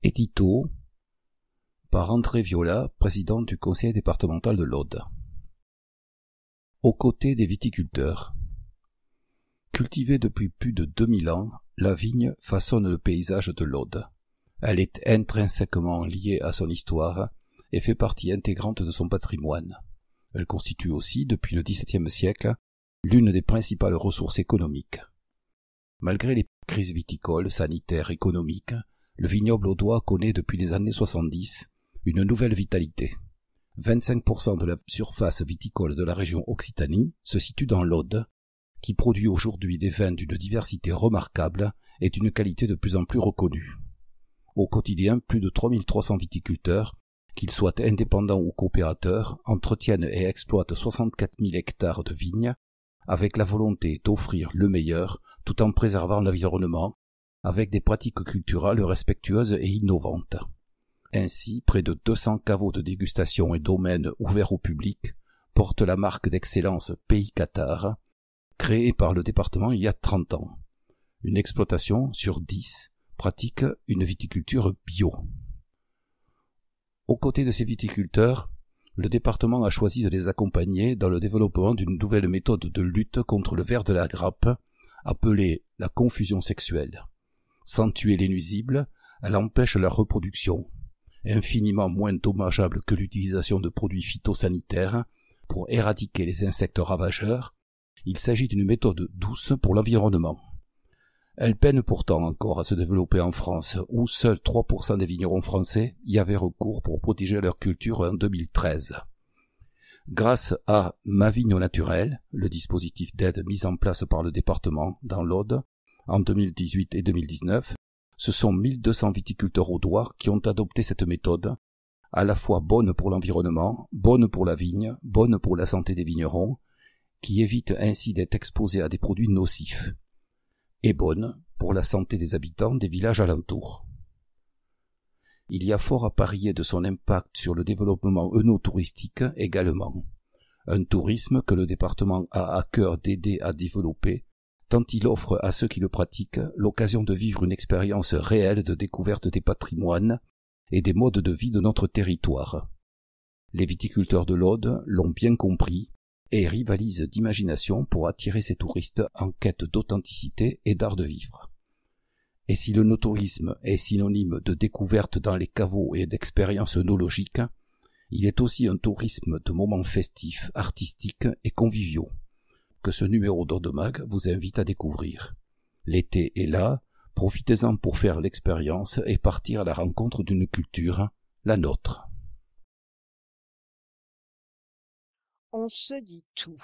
Édito par André Viola, président du conseil départemental de l'Aude. Aux côtés des viticulteurs. Cultivée depuis plus de 2000 ans, la vigne façonne le paysage de l'Aude. Elle est intrinsèquement liée à son histoire et fait partie intégrante de son patrimoine. Elle constitue aussi, depuis le XVIIe siècle, l'une des principales ressources économiques. Malgré les crises viticoles, sanitaires, économiques, le vignoble audois connaît depuis les années 70 une nouvelle vitalité. 25% de la surface viticole de la région Occitanie se situe dans l'Aude, qui produit aujourd'hui des vins d'une diversité remarquable et d'une qualité de plus en plus reconnue. Au quotidien, plus de 3300 viticulteurs, qu'ils soient indépendants ou coopérateurs, entretiennent et exploitent 64 000 hectares de vignes, avec la volonté d'offrir le meilleur tout en préservant l'environnement, avec des pratiques culturelles respectueuses et innovantes. Ainsi, près de 200 caveaux de dégustation et domaines ouverts au public portent la marque d'excellence Pays Cathare, créée par le département il y a 30 ans. Une exploitation sur 10 pratique une viticulture bio. Aux côtés de ces viticulteurs, le département a choisi de les accompagner dans le développement d'une nouvelle méthode de lutte contre le ver de la grappe, appelée la confusion sexuelle. Sans tuer les nuisibles, elle empêche la reproduction, infiniment moins dommageable que l'utilisation de produits phytosanitaires pour éradiquer les insectes ravageurs. Il s'agit d'une méthode douce pour l'environnement. Elle peine pourtant encore à se développer en France, où seuls 3% des vignerons français y avaient recours pour protéger leur culture en 2013. Grâce à Ma Vigne au Naturel, le dispositif d'aide mis en place par le département dans l'Aude en 2018 et 2019, ce sont 1200 viticulteurs audois qui ont adopté cette méthode, à la fois bonne pour l'environnement, bonne pour la vigne, bonne pour la santé des vignerons, qui évitent ainsi d'être exposés à des produits nocifs, et bonne pour la santé des habitants des villages alentours. Il y a fort à parier de son impact sur le développement œnotouristique également, un tourisme que le département a à cœur d'aider à développer, tant il offre à ceux qui le pratiquent l'occasion de vivre une expérience réelle de découverte des patrimoines et des modes de vie de notre territoire. Les viticulteurs de l'Aude l'ont bien compris et rivalisent d'imagination pour attirer ces touristes en quête d'authenticité et d'art de vivre. Et si le no-tourisme est synonyme de découverte dans les caveaux et d'expériences œnologiques, il est aussi un tourisme de moments festifs, artistiques et conviviaux, que ce numéro d'Aude-Mag vous invite à découvrir. L'été est là, profitez-en pour faire l'expérience et partir à la rencontre d'une culture, la nôtre. On se dit tout.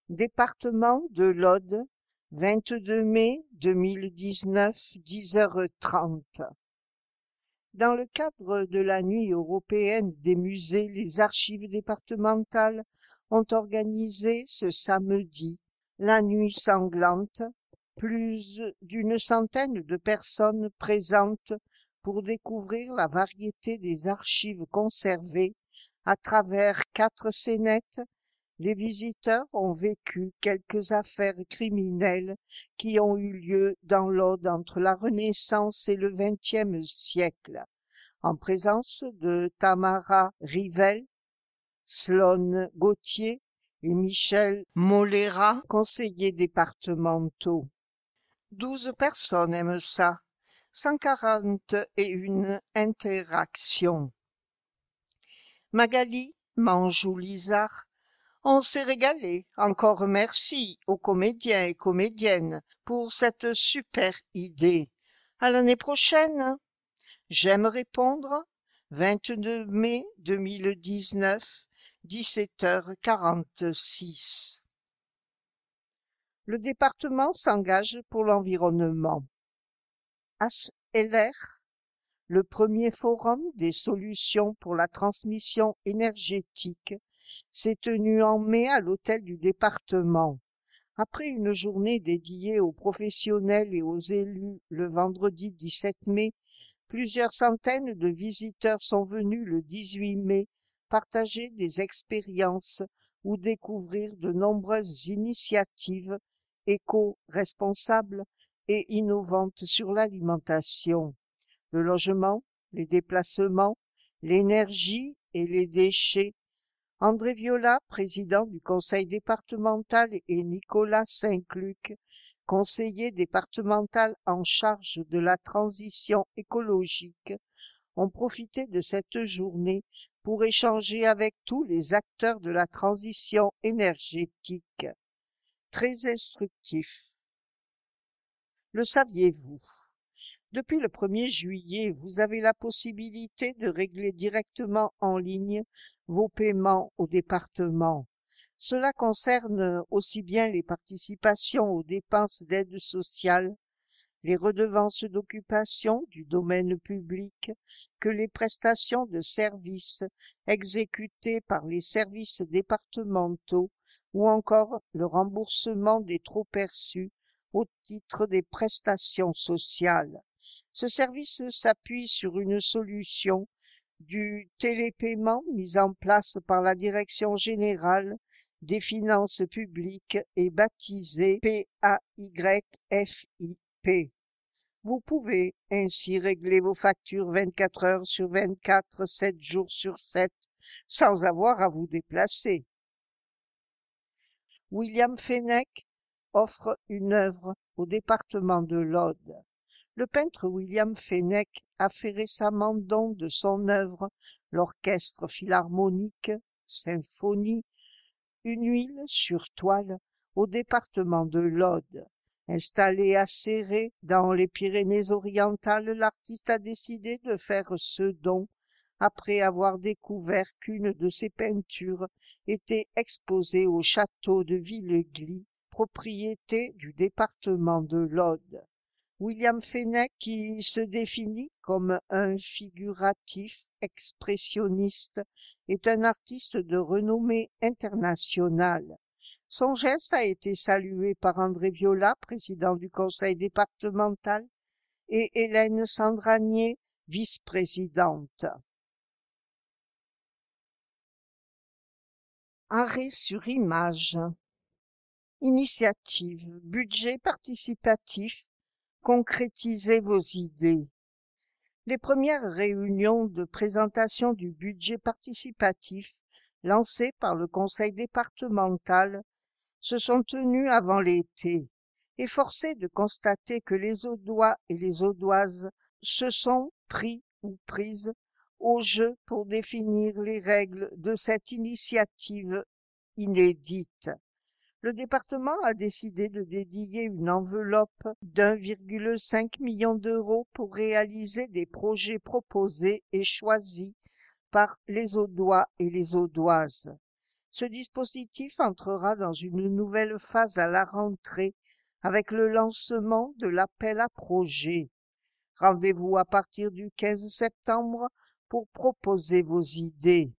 Département de l'Aude, 22 mai 2019, 10h30. Dans le cadre de la Nuit européenne des musées, les archives départementales ont organisé ce samedi la Nuit sanglante. Plus d'une centaine de personnes présentes pour découvrir la variété des archives conservées à travers 4 scénettes. Les visiteurs ont vécu quelques affaires criminelles qui ont eu lieu dans l'Aude entre la Renaissance et le XXe siècle, en présence de Tamara Rivel, Sloane Gauthier et Michel Mollera, conseillers départementaux. 12 personnes aiment ça, 141 interactions. Magali Manjou-Lizard, on s'est régalé. Encore merci aux comédiens et comédiennes pour cette super idée. À l'année prochaine. J'aime répondre. 22 mai 2019, 17h46. Le département s'engage pour l'environnement. HLR, le premier forum des solutions pour la transmission énergétique, s'est tenu en mai à l'hôtel du département. Après une journée dédiée aux professionnels et aux élus le vendredi 17 mai, plusieurs centaines de visiteurs sont venus le 18 mai partager des expériences ou découvrir de nombreuses initiatives éco-responsables et innovantes sur l'alimentation. le logement, les déplacements, l'énergie et les déchets. André Viola, président du conseil départemental, et Nicolas Saint-Luc, conseiller départemental en charge de la transition écologique, ont profité de cette journée pour échanger avec tous les acteurs de la transition énergétique. Très instructif. Le saviez-vous? Depuis le 1er juillet, vous avez la possibilité de régler directement en ligne vos paiements au département. Cela concerne aussi bien les participations aux dépenses d'aide sociale, les redevances d'occupation du domaine public que les prestations de services exécutées par les services départementaux ou encore le remboursement des trop-perçus au titre des prestations sociales. Ce service s'appuie sur une solution du télépaiement mise en place par la Direction générale des finances publiques et baptisée PAYFIP. Vous pouvez ainsi régler vos factures 24 heures sur 24, 7 jours sur 7, sans avoir à vous déplacer. William Fenech offre une œuvre au département de l'Aude. Le peintre William Fenech a fait récemment don de son œuvre, l'Orchestre philharmonique Symphonie, une huile sur toile, au département de l'Aude. Installé à Céré, dans les Pyrénées-Orientales, l'artiste a décidé de faire ce don après avoir découvert qu'une de ses peintures était exposée au château de Villegly, propriété du département de l'Aude. William Fenech, qui se définit comme un figuratif expressionniste, est un artiste de renommée internationale. Son geste a été salué par André Viola, président du conseil départemental, et Hélène Sandranier, vice-présidente. Arrêt sur image. Initiative, budget participatif. Concrétisez vos idées. Les premières réunions de présentation du budget participatif lancées par le conseil départemental se sont tenues avant l'été, et force est de constater que les Audois et les Audoises se sont pris ou prises au jeu pour définir les règles de cette initiative inédite. Le département a décidé de dédier une enveloppe d'1,5 million d'euros pour réaliser des projets proposés et choisis par les Audois et les Audoises. Ce dispositif entrera dans une nouvelle phase à la rentrée avec le lancement de l'appel à projets. Rendez-vous à partir du 15 septembre pour proposer vos idées.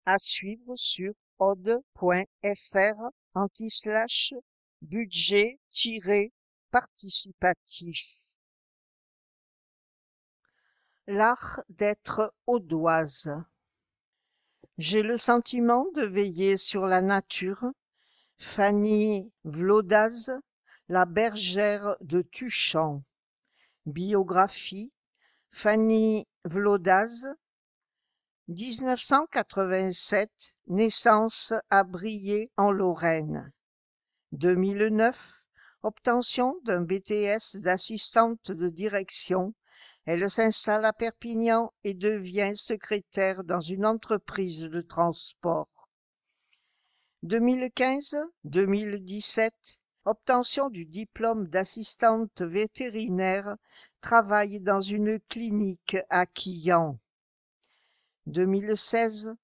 À suivre sur aude.fr/budget-participatif. L'art d'être audoise. J'ai le sentiment de veiller sur la nature. Fanny Vlodaz, la bergère de Tuchan. Biographie. Fanny Vlodaz, 1987, naissance à Briey en Lorraine. 2009, obtention d'un BTS d'assistante de direction. Elle s'installe à Perpignan et devient secrétaire dans une entreprise de transport. 2015-2017, obtention du diplôme d'assistante vétérinaire, travaille dans une clinique à Quillan. 2016,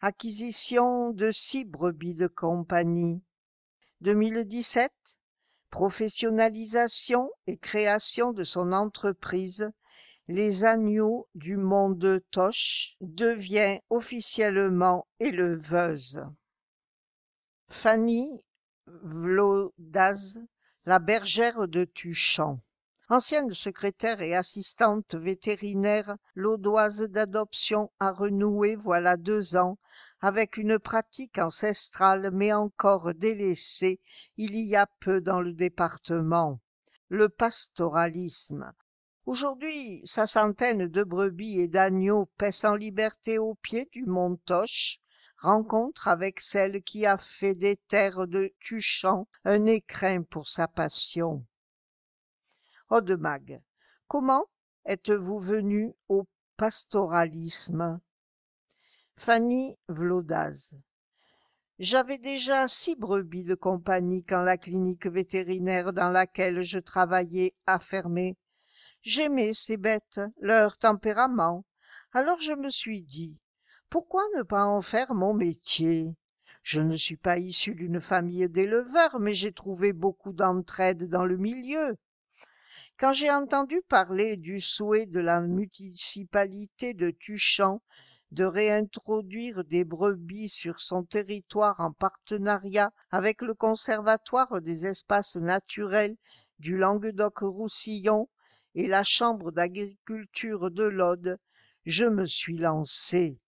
acquisition de 6 brebis de compagnie. 2017, professionnalisation et création de son entreprise, Les Agneaux du Mont de Toche, devient officiellement éleveuse. Fanny Vlodaz, la bergère de Tuchan. Ancienne secrétaire et assistante vétérinaire, l'Audoise d'adoption a renoué voilà 2 ans avec une pratique ancestrale mais encore délaissée il y a peu dans le département, le pastoralisme. Aujourd'hui, sa centaine de brebis et d'agneaux paissent en liberté au pied du mont Toche, rencontre avec celle qui a fait des terres de Tuchan un écrin pour sa passion. Aude-Mag, comment êtes-vous venu au pastoralisme? Fanny Vlodaz. J'avais déjà 6 brebis de compagnie quand la clinique vétérinaire dans laquelle je travaillais a fermé. J'aimais ces bêtes, leur tempérament. Alors je me suis dit, pourquoi ne pas en faire mon métier? Je ne suis pas issue d'une famille d'éleveurs, mais j'ai trouvé beaucoup d'entraide dans le milieu. Quand j'ai entendu parler du souhait de la municipalité de Tuchan de réintroduire des brebis sur son territoire en partenariat avec le Conservatoire des espaces naturels du Languedoc-Roussillon et la Chambre d'agriculture de l'Aude, je me suis lancée.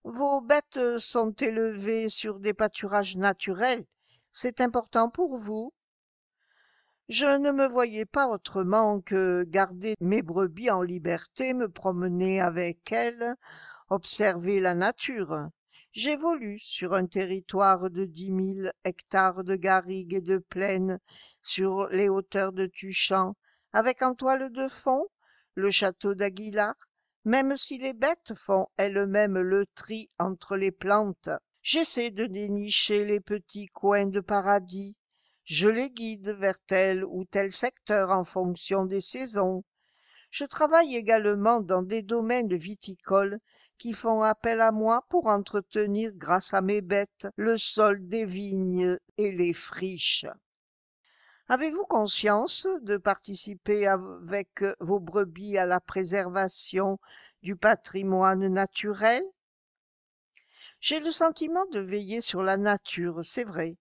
Vos bêtes sont élevées sur des pâturages naturels. C'est important pour vous? Je ne me voyais pas autrement que garder mes brebis en liberté, me promener avec elles, observer la nature. J'évolue sur un territoire de 10 000 hectares de garrigues et de plaines sur les hauteurs de Tuchan, avec en toile de fond le château d'Aguilar. Même si les bêtes font elles-mêmes le tri entre les plantes, j'essaie de dénicher les petits coins de paradis. Je les guide vers tel ou tel secteur en fonction des saisons. Je travaille également dans des domaines viticoles qui font appel à moi pour entretenir, grâce à mes bêtes, le sol des vignes et les friches. Avez-vous conscience de participer avec vos brebis à la préservation du patrimoine naturel? J'ai le sentiment de veiller sur la nature, c'est vrai.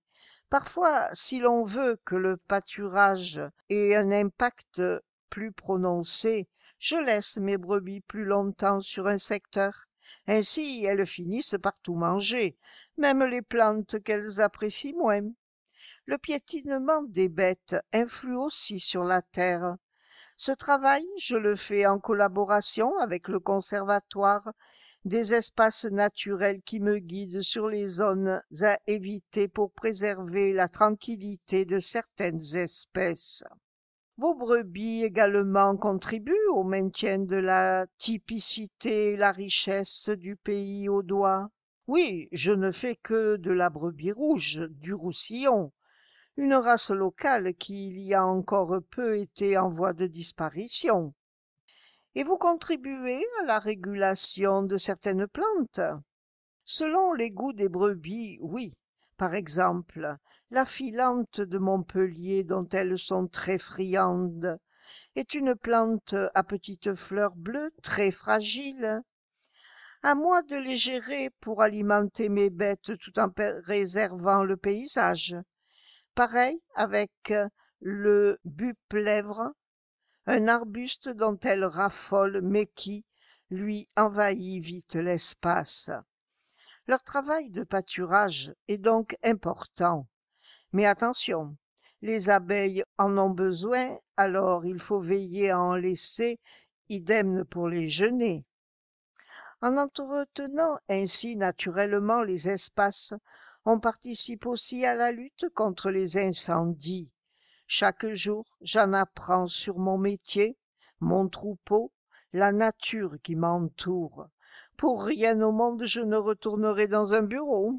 Parfois, si l'on veut que le pâturage ait un impact plus prononcé, je laisse mes brebis plus longtemps sur un secteur. Ainsi, elles finissent par tout manger, même les plantes qu'elles apprécient moins. Le piétinement des bêtes influe aussi sur la terre. Ce travail, je le fais en collaboration avec le Conservatoire des espaces naturels qui me guident sur les zones à éviter pour préserver la tranquillité de certaines espèces. Vos brebis également contribuent au maintien de la typicité et la richesse du pays audois. Oui, je ne fais que de la brebis rouge, du Roussillon, une race locale qui il y a encore peu était en voie de disparition. Et vous contribuez à la régulation de certaines plantes. Selon les goûts des brebis, oui. Par exemple, la filante de Montpellier, dont elles sont très friandes, est une plante à petites fleurs bleues très fragile. À moi de les gérer pour alimenter mes bêtes tout en préservant le paysage. Pareil avec le buplèvre, un arbuste dont elles raffolent mais qui, lui, envahit vite l'espace. Leur travail de pâturage est donc important. Mais attention, les abeilles en ont besoin, alors il faut veiller à en laisser, idem pour les genêts. En entretenant ainsi naturellement les espaces, on participe aussi à la lutte contre les incendies. Chaque jour, j'en apprends sur mon métier, mon troupeau, la nature qui m'entoure. Pour rien au monde, je ne retournerai dans un bureau.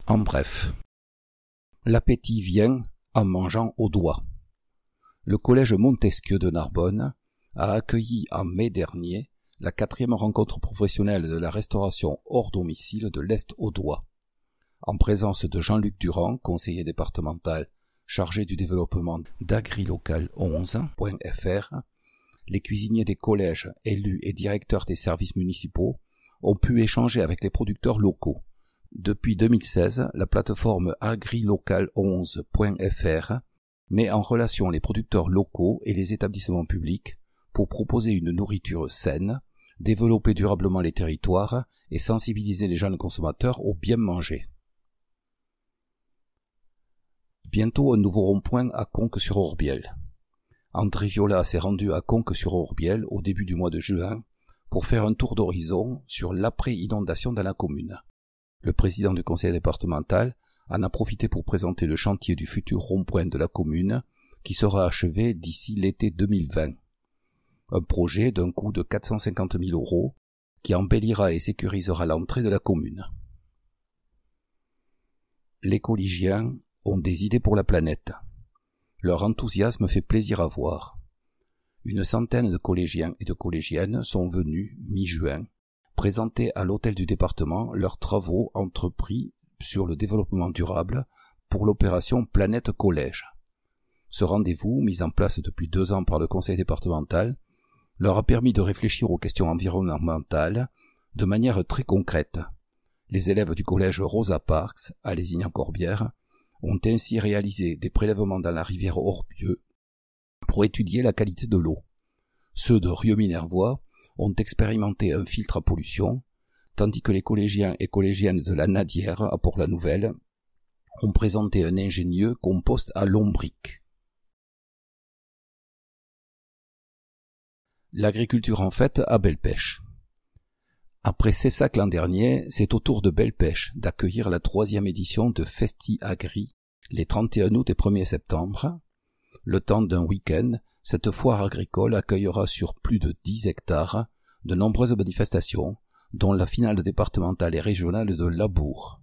En bref, l'appétit vient en mangeant au doigt. Le collège Montesquieu de Narbonne a accueilli en mai dernier la 4e rencontre professionnelle de la restauration hors domicile de l'Est audois. En présence de Jean-Luc Durand, conseiller départemental chargé du développement d'agrilocal11.fr, les cuisiniers des collèges, élus et directeurs des services municipaux ont pu échanger avec les producteurs locaux. Depuis 2016, la plateforme agrilocal11.fr met en relation les producteurs locaux et les établissements publics pour proposer une nourriture saine, développer durablement les territoires et sensibiliser les jeunes consommateurs au bien manger. Bientôt un nouveau rond-point à Conques-sur-Orbiel. André Viola s'est rendu à Conques-sur-Orbiel au début du mois de juin pour faire un tour d'horizon sur l'après-inondation dans la commune. Le président du conseil départemental en a profité pour présenter le chantier du futur rond-point de la commune qui sera achevé d'ici l'été 2020. Un projet d'un coût de 450 000 € qui embellira et sécurisera l'entrée de la commune. Les collégiens ont des idées pour la planète. Leur enthousiasme fait plaisir à voir. Une centaine de collégiens et de collégiennes sont venus, mi-juin, présenter à l'hôtel du département leurs travaux entrepris sur le développement durable pour l'opération Planète Collège. Ce rendez-vous, mis en place depuis 2 ans par le conseil départemental, leur a permis de réfléchir aux questions environnementales de manière très concrète. Les élèves du collège Rosa Parks, à Lézignan-Corbière, ont ainsi réalisé des prélèvements dans la rivière Orbieu pour étudier la qualité de l'eau. Ceux de Rieux-Minervois ont expérimenté un filtre à pollution, tandis que les collégiens et collégiennes de la Nadière, à Port-la-Nouvelle, ont présenté un ingénieux compost à lombric. L'agriculture en fête à Belle-Pêche. Après Cessac l'an dernier, c'est au tour de Belle-Pêche d'accueillir la 3e édition de Festi Agri les 31 août et 1er septembre. Le temps d'un week-end, cette foire agricole accueillera sur plus de 10 hectares de nombreuses manifestations, dont la finale départementale et régionale de Labour.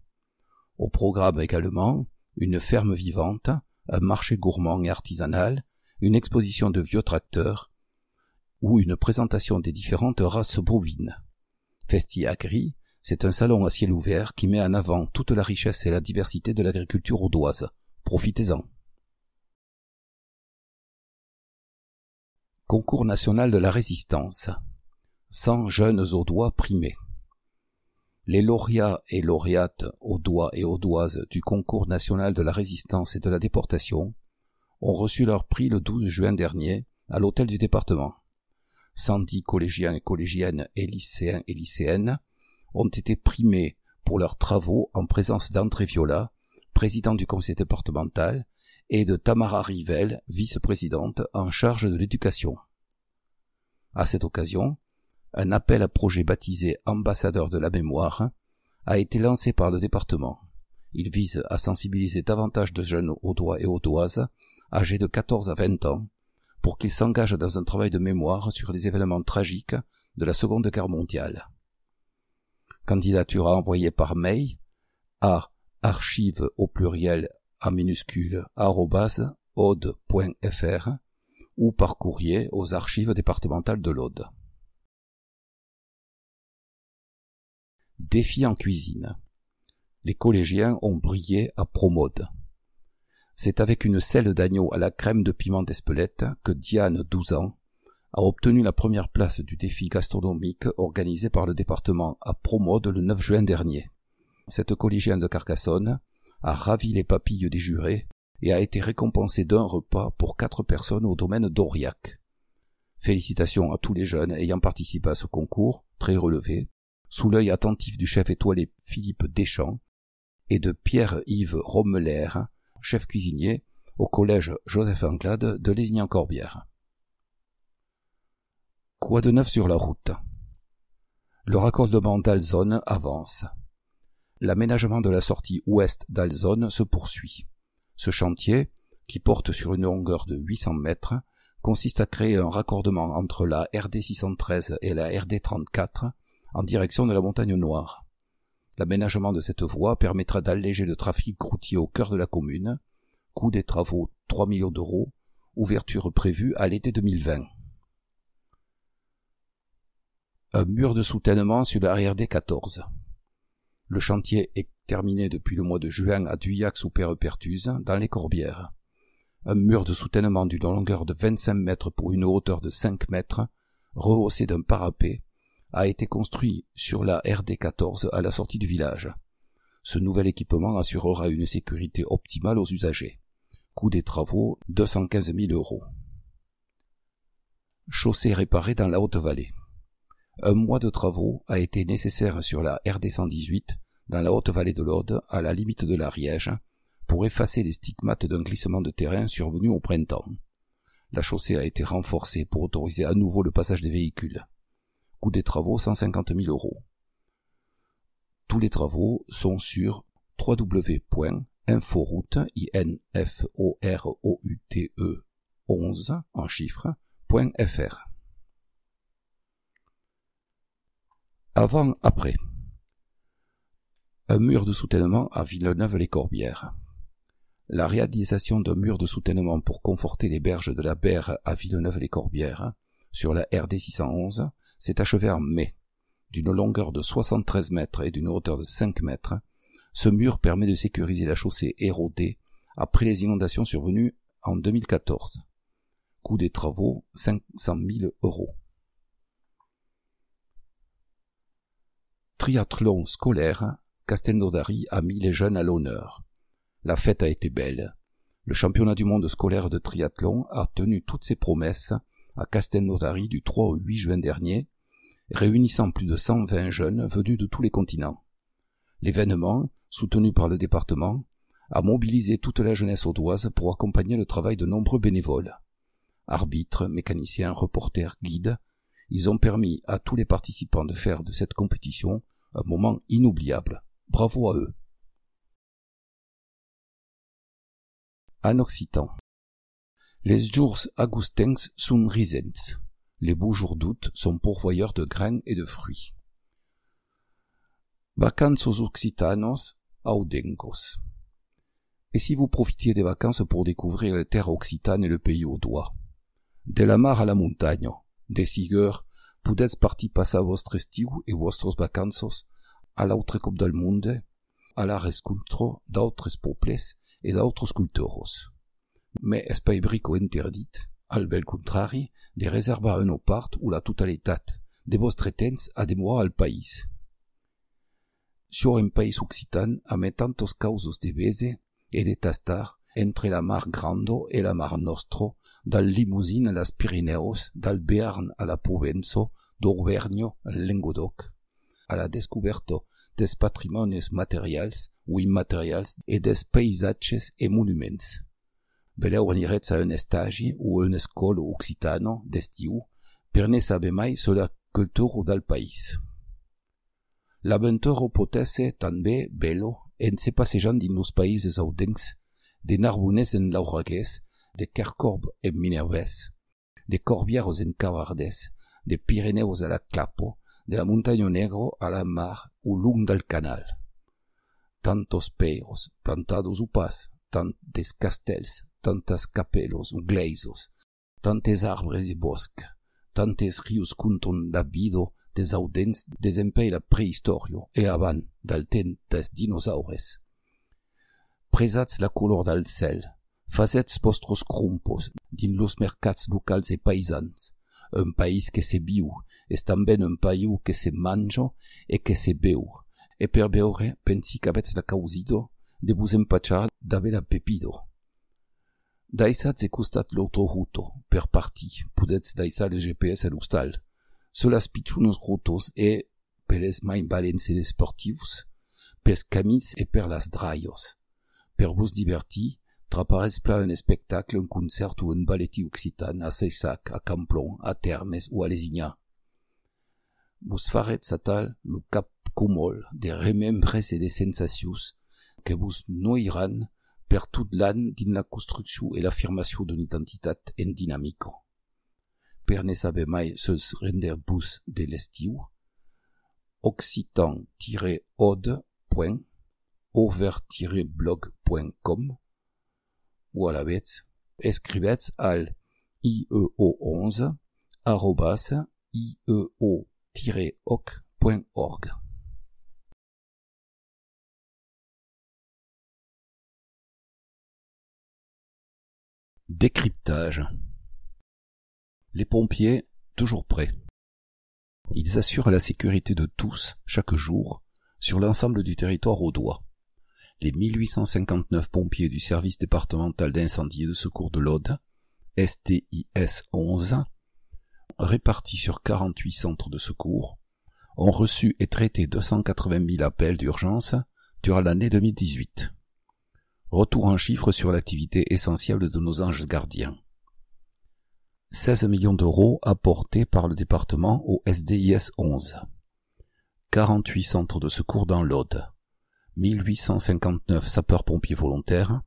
Au programme également, une ferme vivante, un marché gourmand et artisanal, une exposition de vieux tracteurs ou une présentation des différentes races bovines. Festi Agri, c'est un salon à ciel ouvert qui met en avant toute la richesse et la diversité de l'agriculture audoise. Profitez-en. Concours national de la résistance. 100 jeunes audois primés. Les lauréats et lauréates audois et audoises du concours national de la résistance et de la déportation ont reçu leur prix le 12 juin dernier à l'hôtel du département. 110 collégiens et collégiennes et lycéens et lycéennes ont été primés pour leurs travaux en présence d'André Viola, président du conseil départemental, et de Tamara Rivel, vice-présidente en charge de l'éducation. À cette occasion, un appel à projet baptisé Ambassadeur de la mémoire a été lancé par le département. Il vise à sensibiliser davantage de jeunes audois et audoises âgés de 14 à 20 ans pour qu'ils s'engagent dans un travail de mémoire sur les événements tragiques de la Seconde Guerre mondiale. Candidature à envoyer par mail à archives au pluriel à minuscule @aude.fr ou par courrier aux archives départementales de l'Aude. Défi en cuisine. Les collégiens ont brillé à Promode. C'est avec une selle d'agneau à la crème de piment d'Espelette que Diane, 12 ans, a obtenu la première place du défi gastronomique organisé par le département à Promode le 9 juin dernier. Cette collégienne de Carcassonne a ravi les papilles des jurés et a été récompensée d'un repas pour 4 personnes au domaine d'Aurillac. Félicitations à tous les jeunes ayant participé à ce concours, très relevé, sous l'œil attentif du chef étoilé Philippe Deschamps et de Pierre-Yves Rommeler, chef cuisinier au collège Joseph Anglade de Lézignan-Corbière. Quoi de neuf sur la route? Le raccordement d'Alzone avance. L'aménagement de la sortie ouest d'Alzone se poursuit. Ce chantier, qui porte sur une longueur de 800 mètres, consiste à créer un raccordement entre la RD 613 et la RD 34 en direction de la Montagne Noire. L'aménagement de cette voie permettra d'alléger le trafic routier au cœur de la commune. Coût des travaux 3 millions d'euros, ouverture prévue à l'été 2020. Un mur de soutènement sur la RD 14. Le chantier est terminé depuis le mois de juin à Duyac-sous-Père-Pertuse, dans les Corbières. Un mur de soutènement d'une longueur de 25 mètres pour une hauteur de 5 mètres, rehaussé d'un parapet, a été construit sur la RD 14 à la sortie du village. Ce nouvel équipement assurera une sécurité optimale aux usagers. Coût des travaux 215 000 €. Chaussée réparée dans la Haute-Vallée. Un mois de travaux a été nécessaire sur la RD 118 dans la Haute-Vallée de l'Aude, à la limite de l'Ariège, pour effacer les stigmates d'un glissement de terrain survenu au printemps. La chaussée a été renforcée pour autoriser à nouveau le passage des véhicules. Coût des travaux 150 000 €. Tous les travaux sont sur www.inforoute, inforoute 11 en chiffres.fr. Avant-après. Un mur de soutènement à Villeneuve-les-Corbières. La réalisation d'un mur de soutènement pour conforter les berges de la Berre à Villeneuve-les-Corbières, sur la RD 611, s'est achevée en mai. D'une longueur de 73 mètres et d'une hauteur de 5 mètres, ce mur permet de sécuriser la chaussée érodée après les inondations survenues en 2014. Coût des travaux 500 000 €. Triathlon scolaire, Castelnaudary a mis les jeunes à l'honneur. La fête a été belle. Le championnat du monde scolaire de triathlon a tenu toutes ses promesses à Castelnaudary du 3 au 8 juin dernier, réunissant plus de 120 jeunes venus de tous les continents. L'événement, soutenu par le département, a mobilisé toute la jeunesse audoise pour accompagner le travail de nombreux bénévoles. Arbitres, mécaniciens, reporters, guides, ils ont permis à tous les participants de faire de cette compétition un moment inoubliable. Bravo à eux. En occitan. Les jours agustins sunt risents. Les beaux jours d'août sont pourvoyeurs de grains et de fruits. Vacances occitanos audencos. Et si vous profitiez des vacances pour découvrir les terres occitanes et le pays au doigt? De la mar à la montagne, desigur, pudeți parti passa vostre estiu e vostros vacances a l'autre cop del monde, a la rescontro d'autres pobles et d'autres culturos. Mais és pas brico interdit, al bel contrari, de reservar una part o la totalitat de vostre temps a demorar al país. Sur un país occitan amb tantos causos de vese e de tastar entre la mar Grando e la mar Nostro, dal Limousin a las Pirineos, dal Béarn a la Provenço, d'Auvergne al Languedoc, a la descoberta des patrimonis materials o immaterials e des paisatges e monuments. Veleu aniretz a un estagi o a una escola occitano d'estiu per ne saber mai sulla cultura del país. L'aventura pot ésser també bello en se passejant dins los països audencs, de Narbonès en Lauragès, de Quercorb en Minervès, de Corbières en Cavardès, de Pyrénéos a la Clapo, de la Montaña Negro a la mar o lung del canal. Tantos peiros plantados o pas, tantes castells, tantas capelos o gleisos, tantes arbres e bosc, tantes rius conton la vido des audencs desempei la prehistorio e avant del temps des dinosaures. Presatz la color del cel, fazetz vostros crumpos din los mercats locals e paisans. Un país que se viu és també un país que se mangia e que se beu, e per beure pensi qu'avets la causido de vos empachar d'haver la pepido. Daissatz e costat l'autoruto, per parti, podetz daissar le GPS a l'hostal. Solas pitxunos rotos e, per les mai valents e esportius, pels camins e per las draios. Per vos divertir, traparetz pla un espectacle, un concert ou un ballet occitan a Seissac, a Camplon, a Termes ou a Lesignan. Vos faretz a tal lo cap comol de remembres e de sensacions que vos noiran per tot l'an din la construcció e l'afirmació d'una identitat en dinamico. Per ne saber mai seus render-vos de l'estiu, occitan-ode.over-blog.com ou a la vez, escrivetz al ieo11@ieo-oc.org. Décryptage. Les pompiers, toujours prêts. Ils assurent la sécurité de tous, chaque jour, sur l'ensemble du territoire audois. Les 1859 pompiers du service départemental d'incendie et de secours de l'Aude, STIS 11, répartis sur 48 centres de secours, ont reçu et traité 280 000 appels d'urgence durant l'année 2018. Retour en chiffres sur l'activité essentielle de nos anges gardiens. 16 millions d'euros apportés par le département au SDIS 11. 48 centres de secours dans l'Aude. 1859 sapeurs-pompiers volontaires,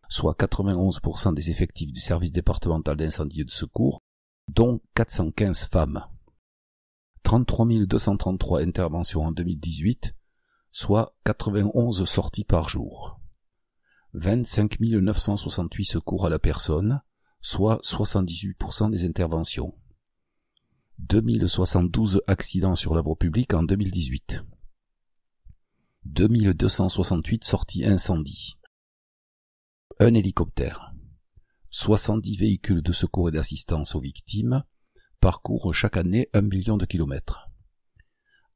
soit 91% des effectifs du service départemental d'incendie et de secours, dont 415 femmes. 33 233 interventions en 2018, soit 91 sorties par jour. 25 968 secours à la personne, soit 78% des interventions. 2072 accidents sur la voie publique en 2018. 2268 sorties incendie. Un hélicoptère. 70 véhicules de secours et d'assistance aux victimes parcourent chaque année 1 million de kilomètres.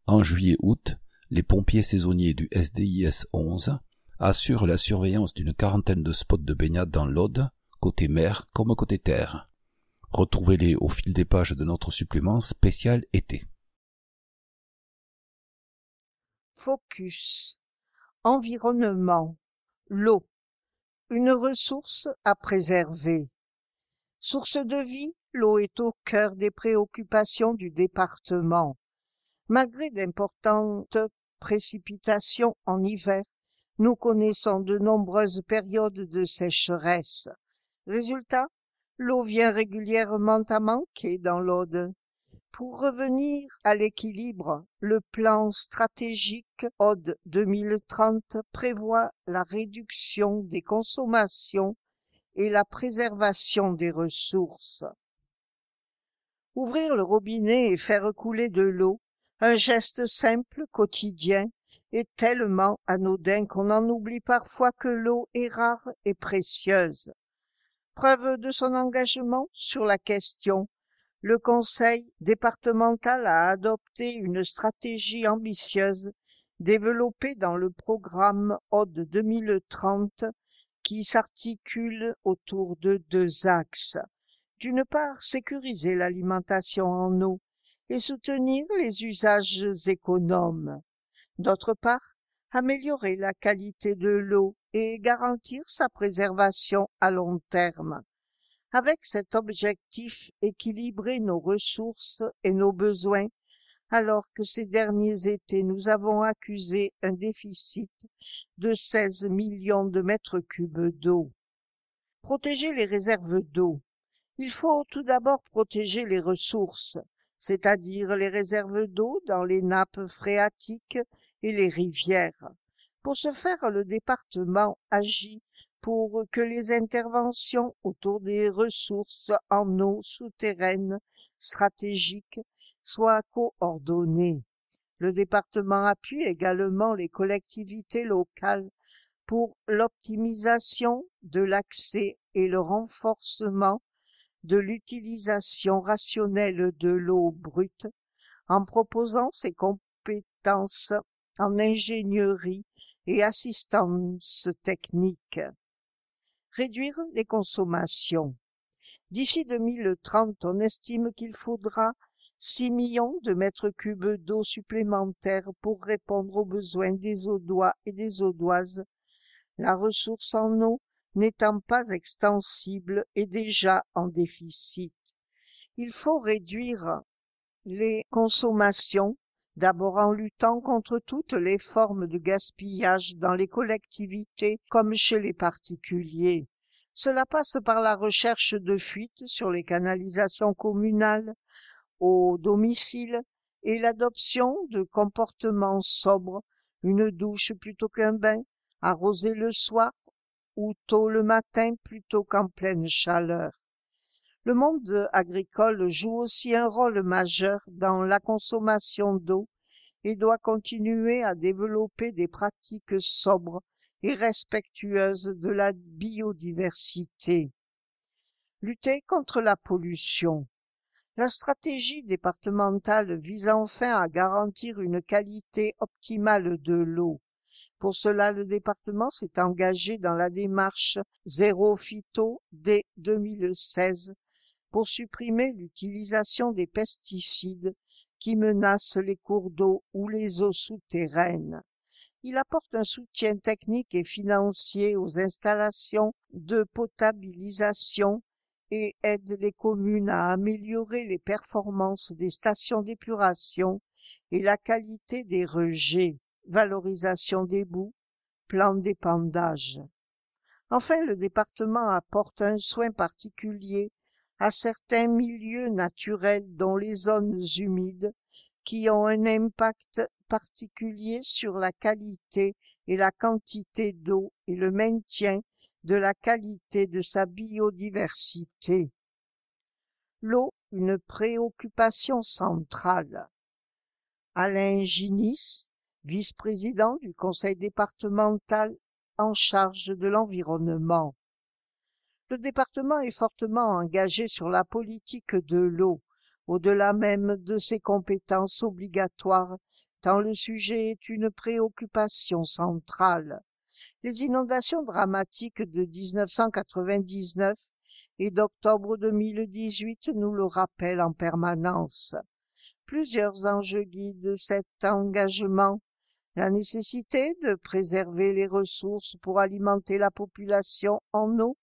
En juillet-août, les pompiers saisonniers du SDIS 11 assurent la surveillance d'une quarantaine de spots de baignade dans l'Aude, côté mer comme côté terre. Retrouvez-les au fil des pages de notre supplément spécial été. Focus. Environnement. L'eau. Une ressource à préserver. Source de vie, l'eau est au cœur des préoccupations du département. Malgré d'importantes précipitations en hiver, nous connaissons de nombreuses périodes de sécheresse. Résultat, l'eau vient régulièrement à manquer dans l'Aude. Pour revenir à l'équilibre, le plan stratégique Aude 2030 prévoit la réduction des consommations et la préservation des ressources. Ouvrir le robinet et faire couler de l'eau, un geste simple, quotidien, est tellement anodin qu'on en oublie parfois que l'eau est rare et précieuse. Preuve de son engagement sur la question, le Conseil départemental a adopté une stratégie ambitieuse développée dans le programme Aude 2030 qui s'articule autour de 2 axes. D'une part, sécuriser l'alimentation en eau et soutenir les usages économes. D'autre part, améliorer la qualité de l'eau et garantir sa préservation à long terme. Avec cet objectif, équilibrer nos ressources et nos besoins, alors que ces derniers étés nous avons accusé un déficit de 16 millions de mètres cubes d'eau. Protéger les réserves d'eau. Il faut tout d'abord protéger les ressources, c'est-à-dire les réserves d'eau dans les nappes phréatiques et les rivières. Pour ce faire, le département agit pour que les interventions autour des ressources en eau souterraine stratégiques soient coordonnées. Le département appuie également les collectivités locales pour l'optimisation de l'accès et le renforcement de l'utilisation rationnelle de l'eau brute en proposant ses compétences en ingénierie et assistance technique. Réduire les consommations. D'ici 2030, on estime qu'il faudra 6 millions de mètres cubes d'eau supplémentaires pour répondre aux besoins des Audois et des Audoises. La ressource en eau n'étant pas extensible et déjà en déficit. Il faut réduire les consommations, d'abord en luttant contre toutes les formes de gaspillage dans les collectivités comme chez les particuliers. Cela passe par la recherche de fuites sur les canalisations communales, au domicile, et l'adoption de comportements sobres, une douche plutôt qu'un bain, arroser le soir ou tôt le matin plutôt qu'en pleine chaleur. Le monde agricole joue aussi un rôle majeur dans la consommation d'eau et doit continuer à développer des pratiques sobres et respectueuses de la biodiversité. Lutter contre la pollution. La stratégie départementale vise enfin à garantir une qualité optimale de l'eau. Pour cela, le département s'est engagé dans la démarche Zéro Phyto dès 2016 pour supprimer l'utilisation des pesticides qui menacent les cours d'eau ou les eaux souterraines. Il apporte un soutien technique et financier aux installations de potabilisation et aide les communes à améliorer les performances des stations d'épuration et la qualité des rejets, valorisation des boues, plan d'épandage. Enfin, le département apporte un soin particulier à certains milieux naturels dont les zones humides qui ont un impact particulier sur la qualité et la quantité d'eau et le maintien de la qualité de sa biodiversité. L'eau, une préoccupation centrale. Alain Ginis, vice-président du conseil départemental en charge de l'environnement. Le département est fortement engagé sur la politique de l'eau, au-delà même de ses compétences obligatoires, tant le sujet est une préoccupation centrale. Les inondations dramatiques de 1999 et d'octobre 2018 nous le rappellent en permanence. Plusieurs enjeux guident cet engagement. La nécessité de préserver les ressources pour alimenter la population en eau,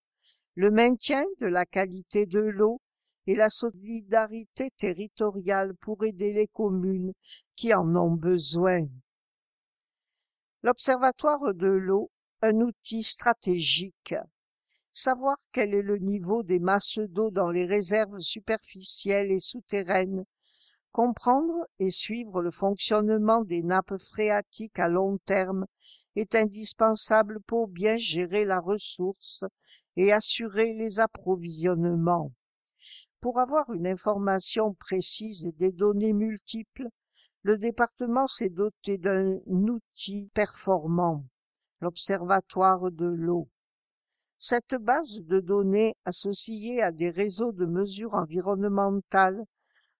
le maintien de la qualité de l'eau et la solidarité territoriale pour aider les communes qui en ont besoin. L'Observatoire de l'eau, un outil stratégique. Savoir quel est le niveau des masses d'eau dans les réserves superficielles et souterraines, comprendre et suivre le fonctionnement des nappes phréatiques à long terme est indispensable pour bien gérer la ressource et assurer les approvisionnements. Pour avoir une information précise et des données multiples, le département s'est doté d'un outil performant, l'Observatoire de l'eau. Cette base de données associée à des réseaux de mesures environnementales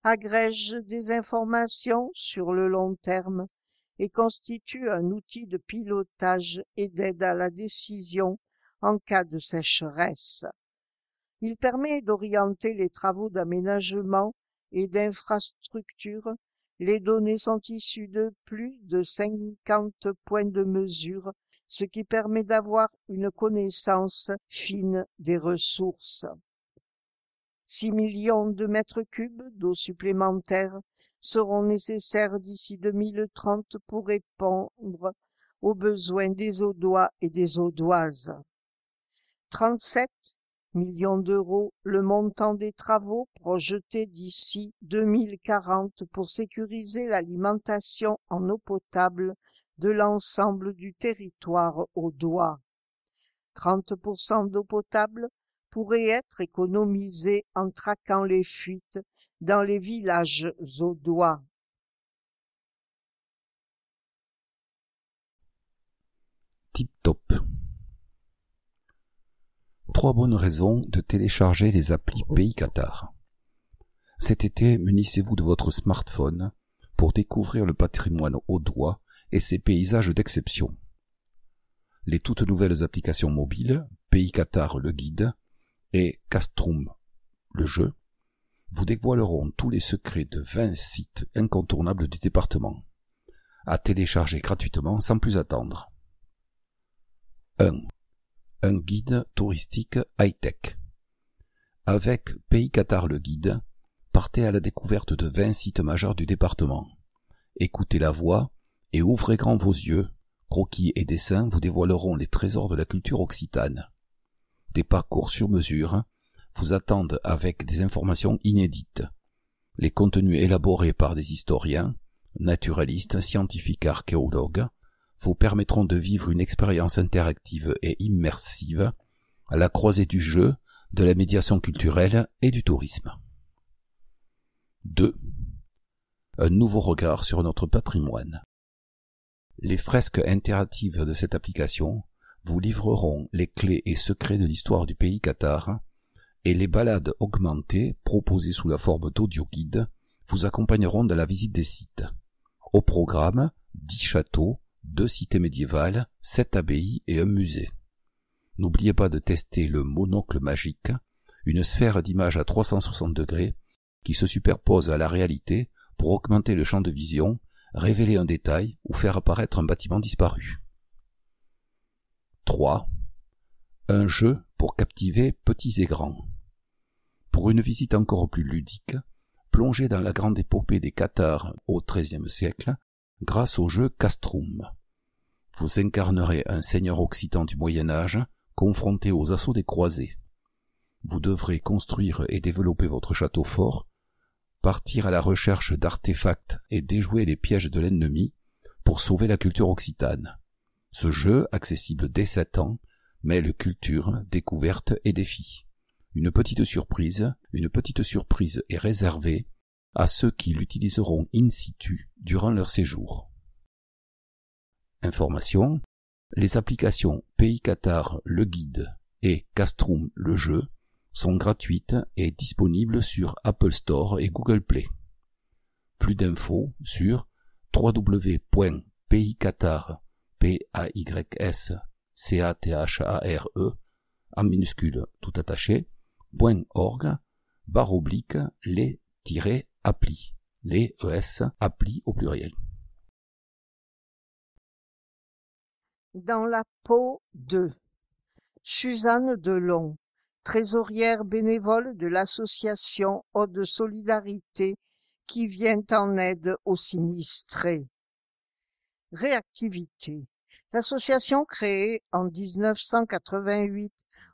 agrège des informations sur le long terme et constitue un outil de pilotage et d'aide à la décision en cas de sécheresse. Il permet d'orienter les travaux d'aménagement et d'infrastructure. Les données sont issues de plus de 50 points de mesure, ce qui permet d'avoir une connaissance fine des ressources. 6 millions de mètres cubes d'eau supplémentaire seront nécessaires d'ici 2030 pour répondre aux besoins des Audois et des Audoises. 37 millions d'euros le montant des travaux projetés d'ici 2040 pour sécuriser l'alimentation en eau potable de l'ensemble du territoire audois. 30% d'eau potable pourrait être économisée en traquant les fuites dans les villages audois. Tip top. 3 bonnes raisons de télécharger les applis Pays Qatar. Cet été, munissez-vous de votre smartphone pour découvrir le patrimoine audois et ses paysages d'exception. Les toutes nouvelles applications mobiles, Pays Qatar le guide et Castrum le jeu, vous dévoileront tous les secrets de 20 sites incontournables du département, à télécharger gratuitement sans plus attendre. 1. Un guide touristique high-tech. Avec Pays Qatar le guide, partez à la découverte de 20 sites majeurs du département. Écoutez la voix et ouvrez grand vos yeux. Croquis et dessins vous dévoileront les trésors de la culture occitane. Des parcours sur mesure vous attendent avec des informations inédites. Les contenus élaborés par des historiens, naturalistes, scientifiques et archéologues vous permettront de vivre une expérience interactive et immersive à la croisée du jeu, de la médiation culturelle et du tourisme. 2. Un nouveau regard sur notre patrimoine. Les fresques interactives de cette application vous livreront les clés et secrets de l'histoire du Pays Qatar et les balades augmentées proposées sous la forme d'audio-guide vous accompagneront dans la visite des sites. Au programme, 10 châteaux, 2 cités médiévales, 7 abbayes et un musée. N'oubliez pas de tester le monocle magique, une sphère d'image à 360 degrés qui se superpose à la réalité pour augmenter le champ de vision révéler un détail ou faire apparaître un bâtiment disparu. 3. Un jeu pour captiver petits et grands. Pour une visite encore plus ludique, plongez dans la grande épopée des Cathares au XIIIe siècle grâce au jeu Castrum. Vous incarnerez un seigneur occitan du Moyen-Âge confronté aux assauts des croisés. Vous devrez construire et développer votre château fort, partir à la recherche d'artefacts et déjouer les pièges de l'ennemi pour sauver la culture occitane. Ce jeu, accessible dès 7 ans, mêle culture, découverte et défi. Une petite surprise est réservée à ceux qui l'utiliseront in situ durant leur séjour. Information: les applications Pays Cathare le guide et Castrum le jeu sont gratuites et disponibles sur Apple Store et Google Play. Plus d'infos sur www.payscathare en minuscule tout attaché .org/les-applis, les ES applis au pluriel. Dans la peau de Suzanne Delon, trésorière bénévole de l'association Ode de Solidarité qui vient en aide aux sinistrés. Réactivité. L'association créée en 1988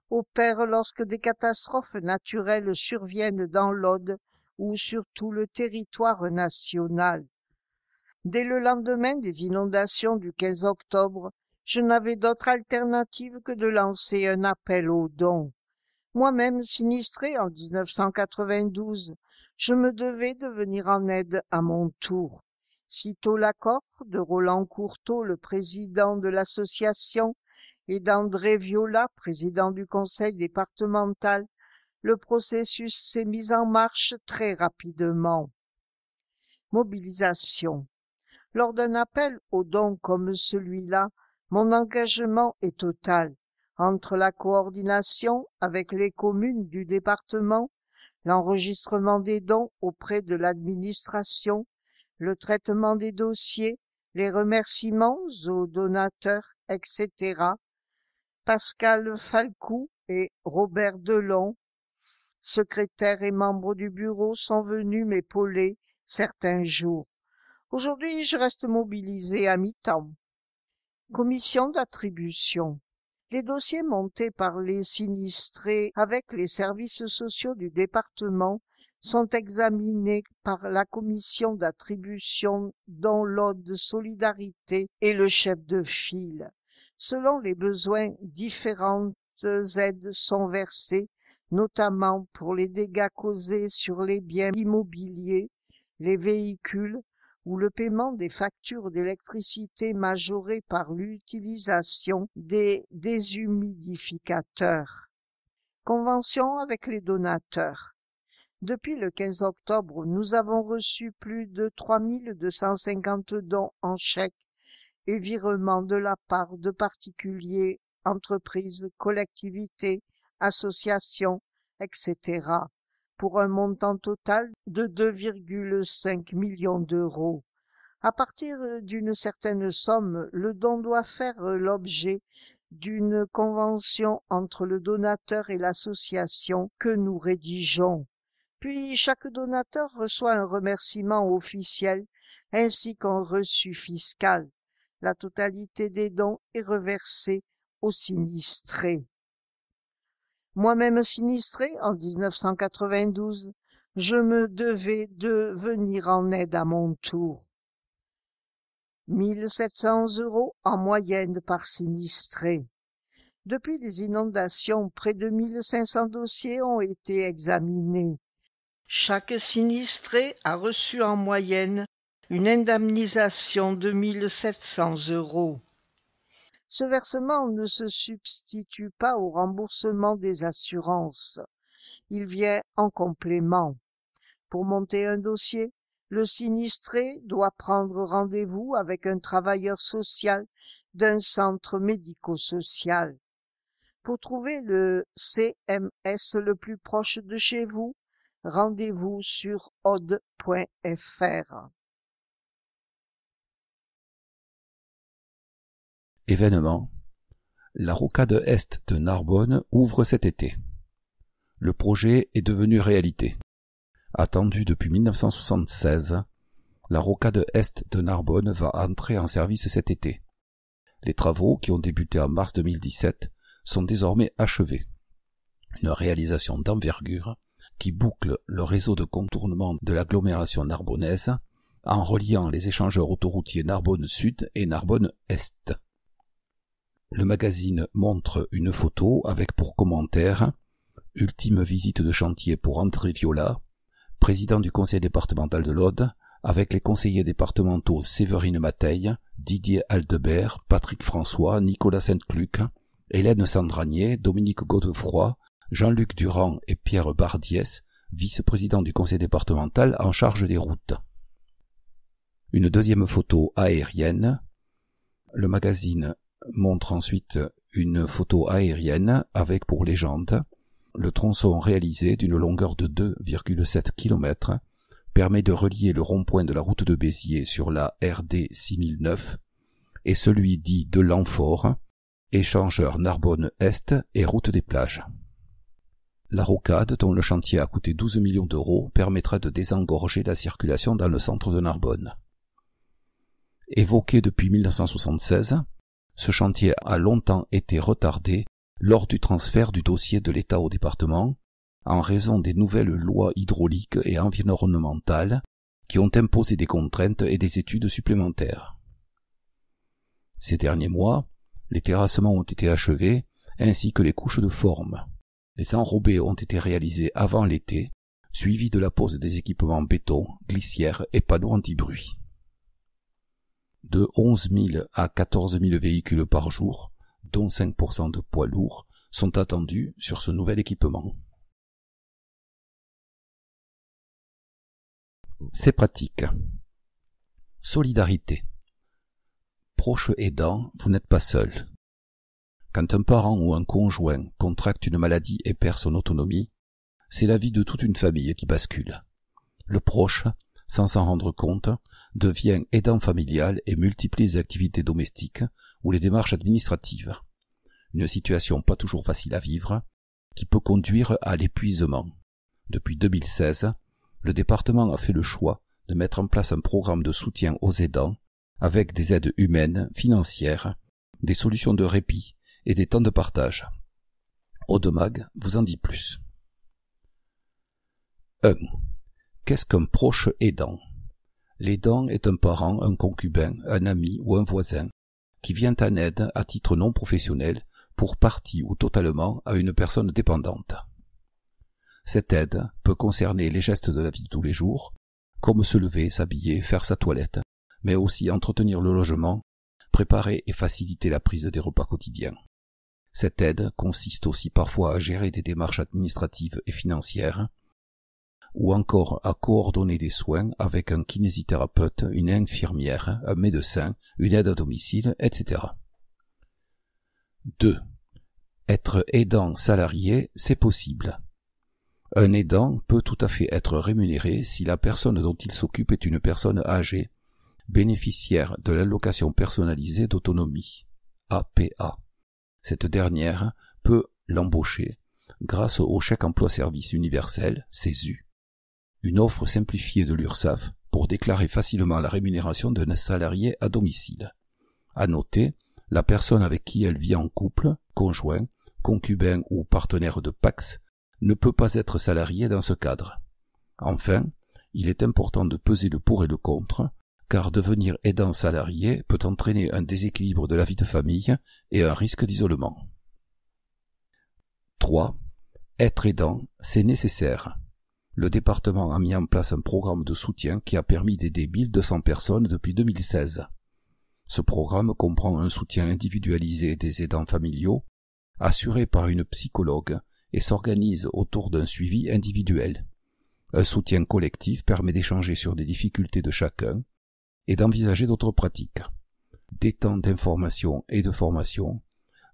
opère lorsque des catastrophes naturelles surviennent dans l'Aude ou sur tout le territoire national. Dès le lendemain des inondations du 15 octobre, je n'avais d'autre alternative que de lancer un appel aux dons. Moi-même sinistré en 1992, je me devais de venir en aide à mon tour. Sitôt l'accord de Roland Courteau, le président de l'association, et d'André Viola, président du conseil départemental, le processus s'est mis en marche très rapidement. Mobilisation. Lors d'un appel aux dons comme celui-là, mon engagement est total. Entre la coordination avec les communes du département, l'enregistrement des dons auprès de l'administration, le traitement des dossiers, les remerciements aux donateurs, etc. Pascal Falcou et Robert Delon, secrétaires et membres du bureau, sont venus m'épauler certains jours. Aujourd'hui, je reste mobilisé à mi-temps. Commission d'attribution. Les dossiers montés par les sinistrés avec les services sociaux du département sont examinés par la commission d'attribution dont l'Aude de Solidarité est le chef de file. Selon les besoins, différentes aides sont versées, notamment pour les dégâts causés sur les biens immobiliers, les véhicules, ou le paiement des factures d'électricité majorées par l'utilisation des déshumidificateurs. Convention avec les donateurs. Depuis le 15 octobre, nous avons reçu plus de 3250 dons en chèques et virements de la part de particuliers, entreprises, collectivités, associations, etc., pour un montant total de 2,5 millions d'euros. À partir d'une certaine somme, le don doit faire l'objet d'une convention entre le donateur et l'association que nous rédigeons. Puis chaque donateur reçoit un remerciement officiel ainsi qu'un reçu fiscal. La totalité des dons est reversée aux sinistrés. Moi-même sinistré en 1992, je me devais de venir en aide à mon tour. 1 700 € en moyenne par sinistré. Depuis les inondations, près de 1 500 dossiers ont été examinés. Chaque sinistré a reçu en moyenne une indemnisation de 1 700 €. Ce versement ne se substitue pas au remboursement des assurances. Il vient en complément. Pour monter un dossier, le sinistré doit prendre rendez-vous avec un travailleur social d'un centre médico-social. Pour trouver le CMS le plus proche de chez vous, rendez-vous sur aude.fr. Événement. La rocade Est de Narbonne ouvre cet été. Le projet est devenu réalité. Attendu depuis 1976, la rocade Est de Narbonne va entrer en service cet été. Les travaux, qui ont débuté en mars 2017, sont désormais achevés. Une réalisation d'envergure qui boucle le réseau de contournement de l'agglomération narbonnaise en reliant les échangeurs autoroutiers Narbonne Sud et Narbonne Est. Le magazine montre une photo avec pour commentaire « Ultime visite de chantier pour André Viola, président du conseil départemental de l'Aude, avec les conseillers départementaux Séverine Mateille, Didier Aldebert, Patrick François, Nicolas Sainte-Cluc, Hélène Sandranier, Dominique Godefroy, Jean-Luc Durand et Pierre Bardiès, vice-président du conseil départemental en charge des routes. » Une deuxième photo aérienne. Le magazine montre ensuite une photo aérienne avec pour légende le tronçon réalisé d'une longueur de 2,7 km permet de relier le rond-point de la route de Béziers sur la RD 6009 et celui dit de Lanfort, échangeur Narbonne-Est et route des plages. La rocade, dont le chantier a coûté 12 millions d'euros, permettra de désengorger la circulation dans le centre de Narbonne. Évoqué depuis 1976, ce chantier a longtemps été retardé lors du transfert du dossier de l'État au département, en raison des nouvelles lois hydrauliques et environnementales qui ont imposé des contraintes et des études supplémentaires. Ces derniers mois, les terrassements ont été achevés, ainsi que les couches de forme. Les enrobés ont été réalisés avant l'été, suivis de la pose des équipements béton, glissières et panneaux anti-bruit. De 11 000 à 14 000 véhicules par jour, dont 5% de poids lourds, sont attendus sur ce nouvel équipement. C'est pratique. Solidarité. Proche aidant, vous n'êtes pas seul. Quand un parent ou un conjoint contracte une maladie et perd son autonomie, c'est la vie de toute une famille qui bascule. Le proche, sans s'en rendre compte, devient aidant familial et multiplie les activités domestiques ou les démarches administratives. Une situation pas toujours facile à vivre, qui peut conduire à l'épuisement. Depuis 2016, le département a fait le choix de mettre en place un programme de soutien aux aidants, avec des aides humaines, financières, des solutions de répit et des temps de partage. Audemag vous en dit plus. 1. Qu'est-ce qu'un proche aidant? L'aidant est un parent, un concubin, un ami ou un voisin qui vient en aide à titre non professionnel pour partie ou totalement à une personne dépendante. Cette aide peut concerner les gestes de la vie de tous les jours, comme se lever, s'habiller, faire sa toilette, mais aussi entretenir le logement, préparer et faciliter la prise des repas quotidiens. Cette aide consiste aussi parfois à gérer des démarches administratives et financières, ou encore à coordonner des soins avec un kinésithérapeute, une infirmière, un médecin, une aide à domicile, etc. 2. Être aidant salarié, c'est possible. Un aidant peut tout à fait être rémunéré si la personne dont il s'occupe est une personne âgée, bénéficiaire de l'allocation personnalisée d'autonomie, APA. Cette dernière peut l'embaucher grâce au chèque emploi-service universel, CESU, une offre simplifiée de l'URSSAF pour déclarer facilement la rémunération d'un salarié à domicile. À noter, la personne avec qui elle vit en couple, conjoint, concubin ou partenaire de PACS ne peut pas être salarié dans ce cadre. Enfin, il est important de peser le pour et le contre, car devenir aidant salarié peut entraîner un déséquilibre de la vie de famille et un risque d'isolement. 3. Être aidant, c'est nécessaire. Le département a mis en place un programme de soutien qui a permis d'aider 1200 personnes depuis 2016. Ce programme comprend un soutien individualisé des aidants familiaux, assuré par une psychologue, et s'organise autour d'un suivi individuel. Un soutien collectif permet d'échanger sur des difficultés de chacun et d'envisager d'autres pratiques. Des temps d'information et de formation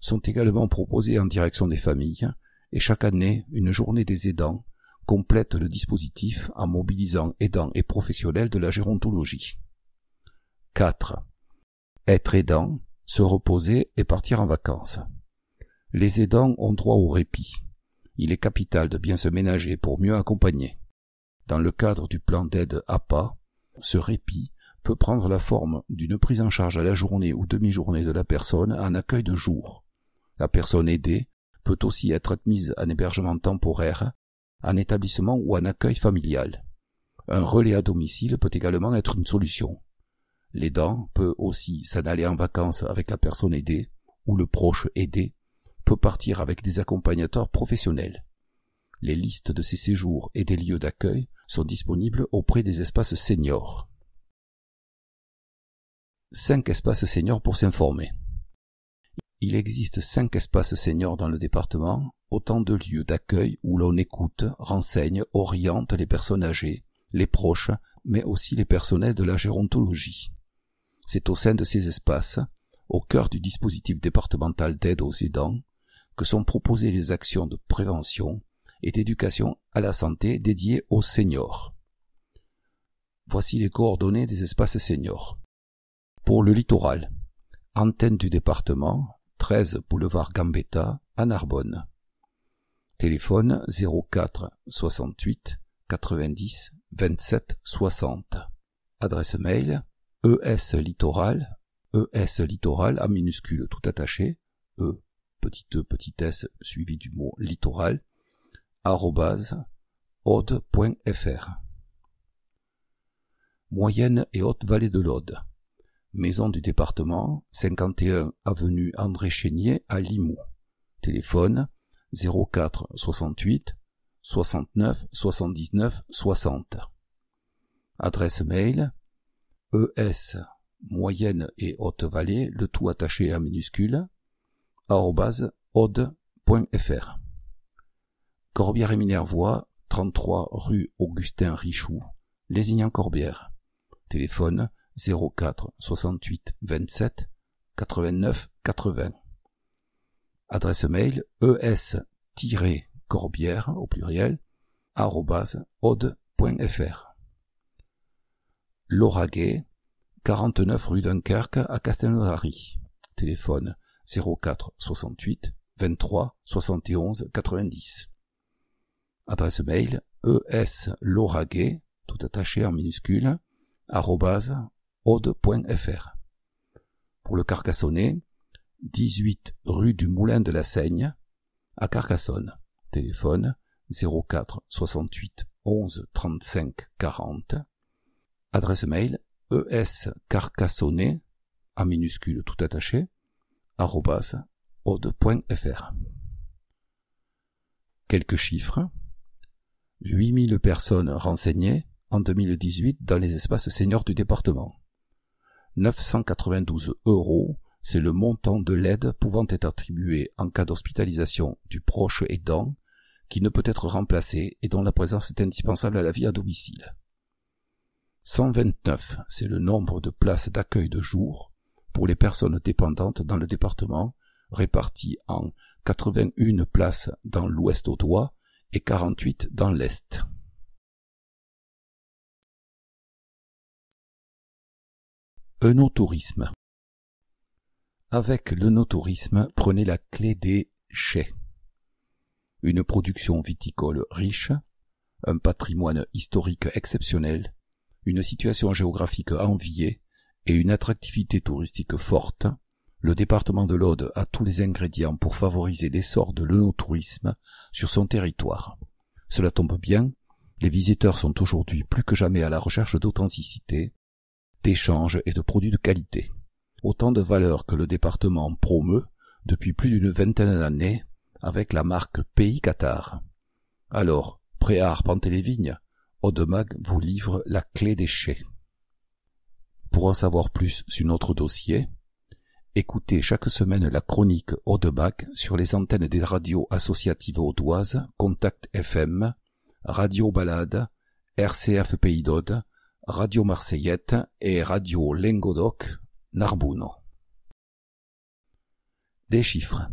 sont également proposés en direction des familles, et chaque année, une journée des aidants complète le dispositif en mobilisant aidants et professionnels de la gérontologie. 4. Être aidant, se reposer et partir en vacances. Les aidants ont droit au répit. Il est capital de bien se ménager pour mieux accompagner. Dans le cadre du plan d'aide APA, ce répit peut prendre la forme d'une prise en charge à la journée ou demi-journée de la personne en accueil de jour. La personne aidée peut aussi être admise en hébergement temporaire, en établissement ou en accueil familial. Un relais à domicile peut également être une solution. L'aidant peut aussi s'en aller en vacances avec la personne aidée, ou le proche aidé peut partir avec des accompagnateurs professionnels. Les listes de ces séjours et des lieux d'accueil sont disponibles auprès des espaces seniors. 5 espaces seniors pour s'informer. Il existe 5 espaces seniors dans le département, autant de lieux d'accueil où l'on écoute, renseigne, oriente les personnes âgées, les proches, mais aussi les personnels de la gérontologie. C'est au sein de ces espaces, au cœur du dispositif départemental d'aide aux aidants, que sont proposées les actions de prévention et d'éducation à la santé dédiées aux seniors. Voici les coordonnées des espaces seniors. Pour le littoral, antenne du département, 13 boulevard Gambetta, à Narbonne. Téléphone 04 68 90 27 60. Adresse mail ES-Littoral à minuscule tout attaché, petit s suivi du mot littoral, @aude.fr. Moyenne et haute vallée de l'Aude. Maison du département, 51 avenue André Chénier à Limoux. Téléphone 04 68 69 79 60. Adresse mail ES moyenne et haute vallée, le tout attaché à minuscule, @aude.fr. Corbière et Minervois, 33 rue Augustin Richoux, Lézignan-Corbière. Téléphone 04 68 27 89 80. Adresse mail es-corbière au pluriel @aude.fr. Lauragais, 49 rue Dunkerque à Castelnaudary. Téléphone 04 68 23 71 90. Adresse mail es-lauragais, tout attaché en minuscule, @aude.fr. Pour le Carcassonnais, 18 rue du Moulin de la Seigne, à Carcassonne. Téléphone 04 68 11 35 40. Adresse mail escarcassonnet, en minuscule tout attaché, @aude.fr. Quelques chiffres. 8000 personnes renseignées en 2018 dans les espaces seniors du département. 992 €, c'est le montant de l'aide pouvant être attribuée en cas d'hospitalisation du proche aidant qui ne peut être remplacé et dont la présence est indispensable à la vie à domicile. 129, c'est le nombre de places d'accueil de jour pour les personnes dépendantes dans le département, réparties en 81 places dans l'ouest audois et 48 dans l'est. Œnotourisme. Avec l'œnotourisme, prenez la clé des chais. Une production viticole riche, un patrimoine historique exceptionnel, une situation géographique enviée et une attractivité touristique forte, le département de l'Aude a tous les ingrédients pour favoriser l'essor de l'œnotourisme sur son territoire. Cela tombe bien, les visiteurs sont aujourd'hui plus que jamais à la recherche d'authenticité, d'échanges et de produits de qualité. Autant de valeurs que le département promeut depuis plus d'une vingtaine d'années avec la marque Pays Qatar. Alors, prêt à arpenter les vignes, Audemag vous livre la clé des chais. Pour en savoir plus sur notre dossier, écoutez chaque semaine la chronique Audemag sur les antennes des radios associatives audoises, Contact FM, Radio Balade, RCF Pays d'Aude, Radio Marseillette et Radio Lengodoc, Narbonne. Des chiffres.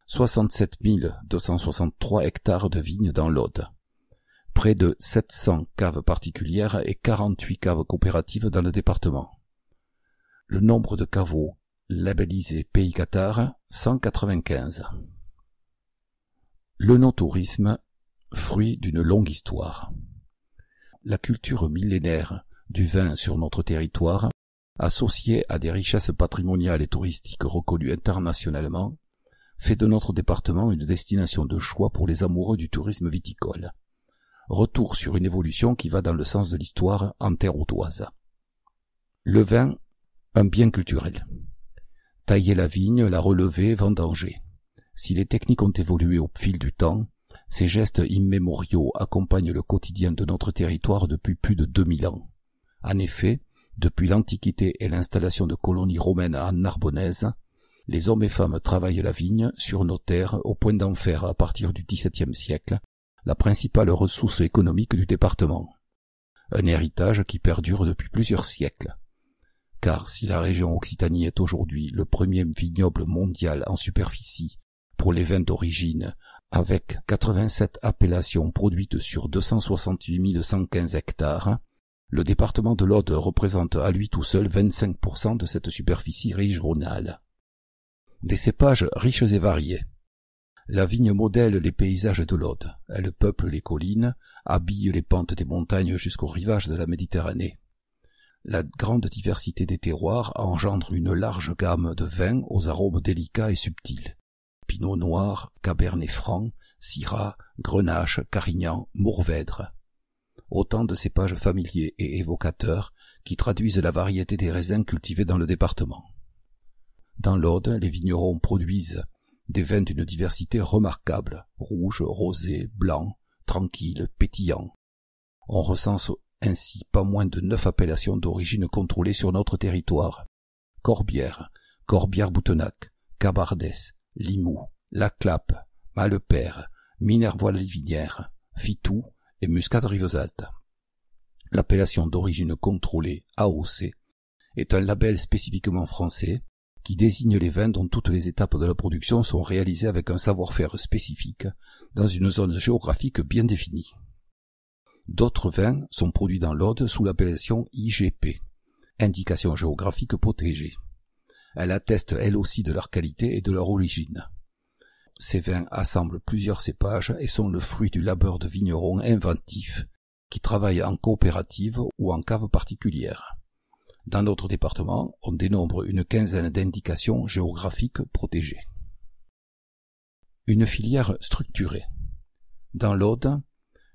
67 263 hectares de vignes dans l'Aude. Près de 700 caves particulières et 48 caves coopératives dans le département. Le nombre de caveaux labellisé Pays Cathare 195. Le no-tourisme, fruit d'une longue histoire. La culture millénaire du vin sur notre territoire, associée à des richesses patrimoniales et touristiques reconnues internationalement, fait de notre département une destination de choix pour les amoureux du tourisme viticole. Retour sur une évolution qui va dans le sens de l'histoire en terre audoise. Le vin, un bien culturel. Tailler la vigne, la relever, vendanger. Si les techniques ont évolué au fil du temps, ces gestes immémoriaux accompagnent le quotidien de notre territoire depuis plus de 2000 ans. En effet, depuis l'Antiquité et l'installation de colonies romaines en Narbonnaise, les hommes et femmes travaillent la vigne sur nos terres au point d'en faire, à partir du XVIIe siècle, la principale ressource économique du département. Un héritage qui perdure depuis plusieurs siècles. Car si la région Occitanie est aujourd'hui le premier vignoble mondial en superficie pour les vins d'origine, avec 87 appellations produites sur 268 115 hectares, le département de l'Aude représente à lui tout seul 25% de cette superficie régionale. Des cépages riches et variés. La vigne modèle les paysages de l'Aude. Elle peuple les collines, habille les pentes des montagnes jusqu'au rivage de la Méditerranée. La grande diversité des terroirs engendre une large gamme de vins aux arômes délicats et subtils. Pinot noir, Cabernet Franc, Syrah, Grenache, Carignan, Mourvèdre. Autant de cépages familiers et évocateurs qui traduisent la variété des raisins cultivés dans le département. Dans l'Aude, les vignerons produisent des vins d'une diversité remarquable, rouges, rosés, blancs, tranquilles, pétillants. On recense ainsi pas moins de 9 appellations d'origine contrôlée sur notre territoire. Corbière, Corbière-Boutenac, Cabardès, Limoux, La Clappe, Malepère, Minervois-Livinière, Fitou et Muscat-Rivesaltes. L'appellation d'origine contrôlée AOC est un label spécifiquement français qui désigne les vins dont toutes les étapes de la production sont réalisées avec un savoir-faire spécifique dans une zone géographique bien définie. D'autres vins sont produits dans l'Aude sous l'appellation IGP, indication géographique protégée. Elle atteste elle aussi de leur qualité et de leur origine. Ces vins assemblent plusieurs cépages et sont le fruit du labeur de vignerons inventifs qui travaillent en coopérative ou en cave particulière. Dans notre département, on dénombre une quinzaine d'indications géographiques protégées. Une filière structurée. Dans l'Aude,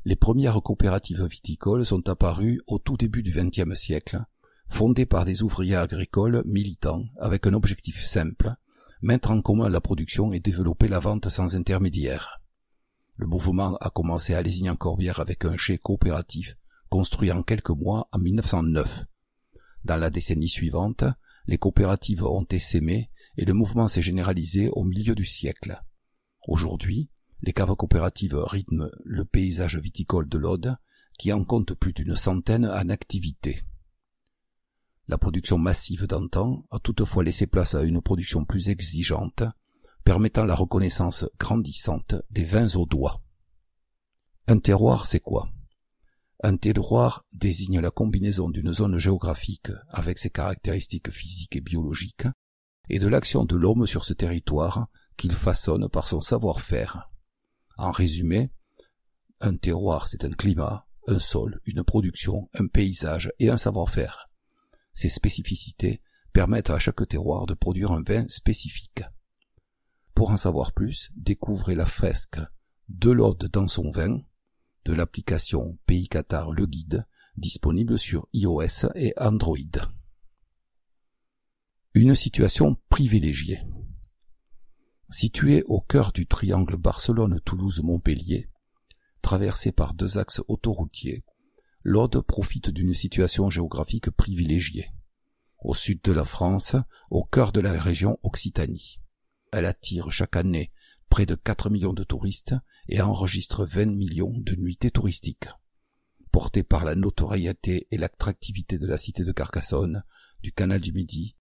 les premières coopératives viticoles sont apparues au tout début du XXe siècle, fondées par des ouvriers agricoles militants avec un objectif simple, mettre en commun la production et développer la vente sans intermédiaire. Le mouvement a commencé à Lézignan-Corbière avec un chai coopératif construit en quelques mois en 1909. Dans la décennie suivante, les coopératives ont essaimé et le mouvement s'est généralisé au milieu du siècle. Aujourd'hui, les caves coopératives rythment le paysage viticole de l'Aude, qui en compte plus d'une centaine en activité. La production massive d'antan a toutefois laissé place à une production plus exigeante, permettant la reconnaissance grandissante des vins audois. Un terroir, c'est quoi? Un terroir désigne la combinaison d'une zone géographique avec ses caractéristiques physiques et biologiques et de l'action de l'homme sur ce territoire qu'il façonne par son savoir-faire. En résumé, un terroir c'est un climat, un sol, une production, un paysage et un savoir-faire. Ces spécificités permettent à chaque terroir de produire un vin spécifique. Pour en savoir plus, découvrez la fresque de l'Aude dans son vin de l'application Pays Cathare le guide, disponible sur iOS et Android. Une situation privilégiée. Située au cœur du triangle Barcelone-Toulouse-Montpellier, traversé par 2 axes autoroutiers, l'Aude profite d'une situation géographique privilégiée. Au sud de la France, au cœur de la région Occitanie. Elle attire chaque année près de 4 millions de touristes et enregistre 20 millions de nuitées touristiques. Portée par la notoriété et l'attractivité de la cité de Carcassonne, du canal du Midi,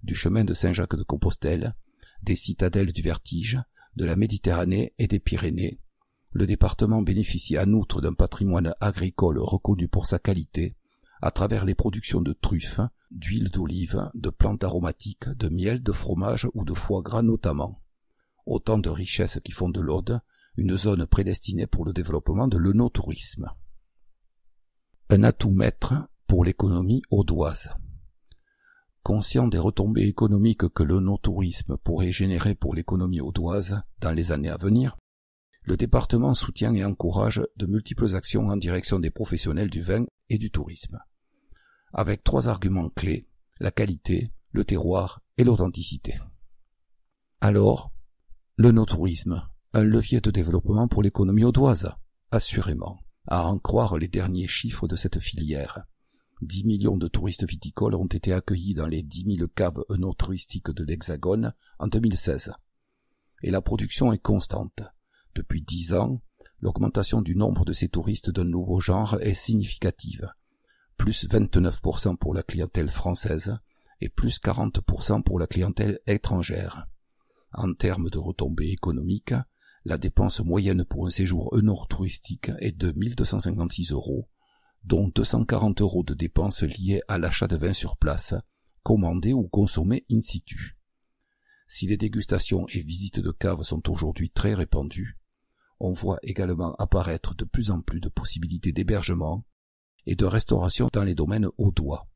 du chemin de Saint-Jacques-de-Compostelle, des citadelles du Vertige, de la Méditerranée et des Pyrénées, le département bénéficie en outre d'un patrimoine agricole reconnu pour sa qualité, à travers les productions de truffes, d'huile d'olive, de plantes aromatiques, de miel, de fromage ou de foie gras notamment. Autant de richesses qui font de l'Aude une zone prédestinée pour le développement de l'œnotourisme. Un atout maître pour l'économie audoise. Conscient des retombées économiques que l'œnotourisme pourrait générer pour l'économie audoise dans les années à venir, le département soutient et encourage de multiples actions en direction des professionnels du vin et du tourisme, avec 3 arguments clés, la qualité, le terroir et l'authenticité. Alors, l'œnotourisme, un levier de développement pour l'économie audoise, assurément, à en croire les derniers chiffres de cette filière. 10 millions de touristes viticoles ont été accueillis dans les 10 000 caves œnotouristiques de l'Hexagone en 2016. Et la production est constante. Depuis 10 ans, l'augmentation du nombre de ces touristes d'un nouveau genre est significative. Plus 29% pour la clientèle française et plus 40% pour la clientèle étrangère. En termes de retombées économiques, la dépense moyenne pour un séjour œnotouristique est de 1 256 €, dont 240 € de dépenses liées à l'achat de vin sur place, commandés ou consommés in situ. Si les dégustations et visites de caves sont aujourd'hui très répandues, on voit également apparaître de plus en plus de possibilités d'hébergement et de restauration dans les domaines audois.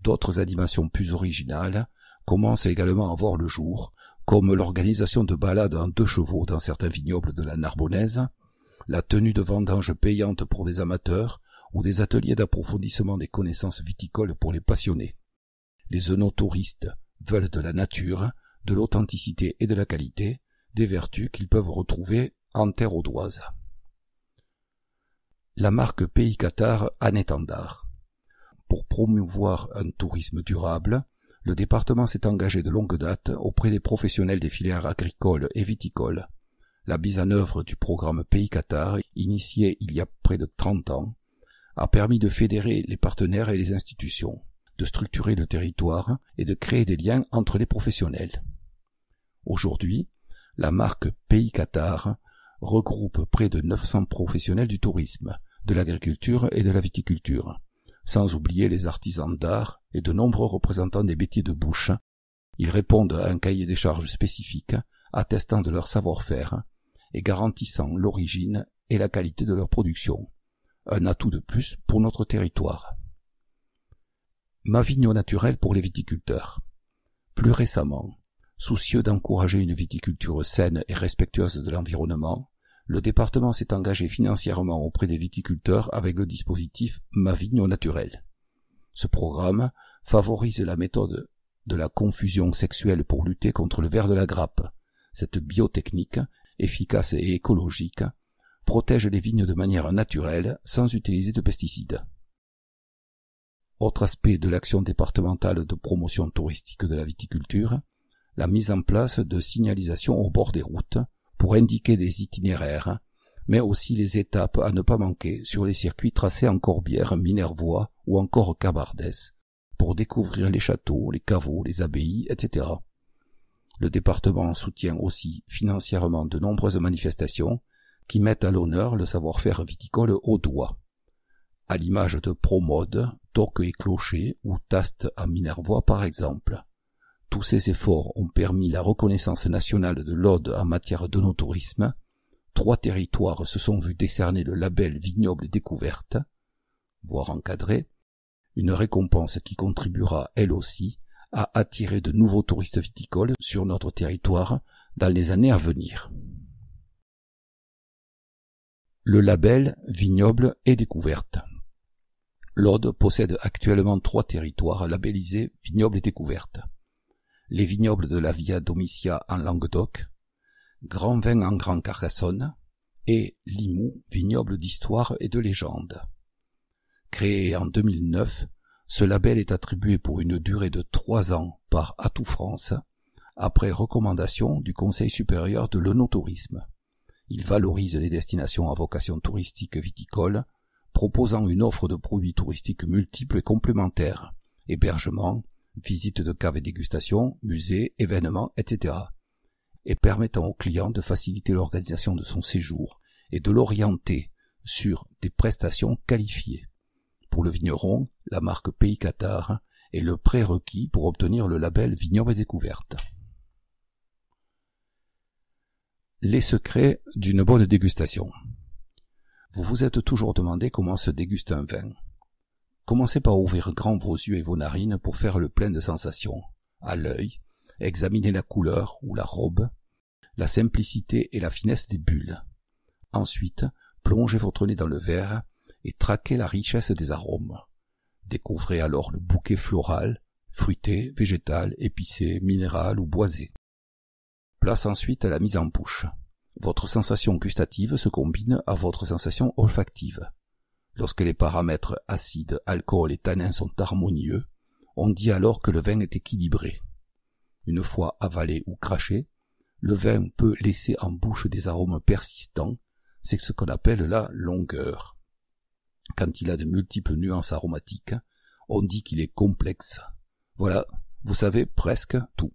D'autres animations plus originales commencent également à voir le jour, comme l'organisation de balades en 2 chevaux dans certains vignobles de la Narbonnaise, la tenue de vendanges payantes pour des amateurs ou des ateliers d'approfondissement des connaissances viticoles pour les passionnés. Les œnotouristes veulent de la nature, de l'authenticité et de la qualité, des vertus qu'ils peuvent retrouver en terre audoise. La marque Pays Cathare en étendard. Pour promouvoir un tourisme durable, le département s'est engagé de longue date auprès des professionnels des filières agricoles et viticoles. La mise en œuvre du programme Pays Cathare, initié il y a près de 30 ans, a permis de fédérer les partenaires et les institutions, de structurer le territoire et de créer des liens entre les professionnels. Aujourd'hui, la marque Pays Cathare regroupe près de 900 professionnels du tourisme, de l'agriculture et de la viticulture, sans oublier les artisans d'art et de nombreux représentants des métiers de bouche. Ils répondent à un cahier des charges spécifique, attestant de leur savoir-faire et garantissant l'origine et la qualité de leur production. Un atout de plus pour notre territoire. Mavigno naturel pour les viticulteurs. Plus récemment, soucieux d'encourager une viticulture saine et respectueuse de l'environnement, le département s'est engagé financièrement auprès des viticulteurs avec le dispositif Mavigno naturel. Ce programme favorise la méthode de la confusion sexuelle pour lutter contre le ver de la grappe. Cette biotechnique, efficace et écologique, protège les vignes de manière naturelle sans utiliser de pesticides. Autre aspect de l'action départementale de promotion touristique de la viticulture, la mise en place de signalisation au bord des routes pour indiquer des itinéraires, mais aussi les étapes à ne pas manquer sur les circuits tracés en Corbière, Minervois ou encore Cabardès, pour découvrir les châteaux, les caveaux, les abbayes, etc. Le département soutient aussi financièrement de nombreuses manifestations qui mettent à l'honneur le savoir-faire viticole audois, à l'image de Promode, Toque et Clocher ou Taste à Minervois par exemple. Tous ces efforts ont permis la reconnaissance nationale de l'Aude en matière d'œnotourisme. 3 territoires se sont vus décerner le label Vignoble Découverte, voire encadré, une récompense qui contribuera elle aussi à attirer de nouveaux touristes viticoles sur notre territoire dans les années à venir. Le label Vignoble et Découverte. L'Aude possède actuellement 3 territoires labellisés Vignoble et Découverte. Les vignobles de la Via Domitia en Languedoc, Grand Vin en Grand Carcassonne et Limoux, vignoble d'histoire et de légende. Créé en 2009, ce label est attribué pour une durée de 3 ans par Atout France, après recommandation du Conseil supérieur de l'œnotourisme. Il valorise les destinations à vocation touristique viticole, proposant une offre de produits touristiques multiples et complémentaires, hébergement, visites de caves et dégustation, musées, événements, etc. et permettant au client de faciliter l'organisation de son séjour et de l'orienter sur des prestations qualifiées. Pour le vigneron, la marque Pays Cathare est le prérequis pour obtenir le label Vignoble Découverte. Les secrets d'une bonne dégustation. Vous vous êtes toujours demandé comment se déguste un vin. Commencez par ouvrir grand vos yeux et vos narines pour faire le plein de sensations. À l'œil, examinez la couleur ou la robe, la simplicité et la finesse des bulles. Ensuite, plongez votre nez dans le verre et traquez la richesse des arômes. Découvrez alors le bouquet floral, fruité, végétal, épicé, minéral ou boisé. Place ensuite à la mise en bouche. Votre sensation gustative se combine à votre sensation olfactive. Lorsque les paramètres acides, alcool et tanins sont harmonieux, on dit alors que le vin est équilibré. Une fois avalé ou craché, le vin peut laisser en bouche des arômes persistants, c'est ce qu'on appelle la longueur. Quand il a de multiples nuances aromatiques, on dit qu'il est complexe. Voilà, vous savez presque tout.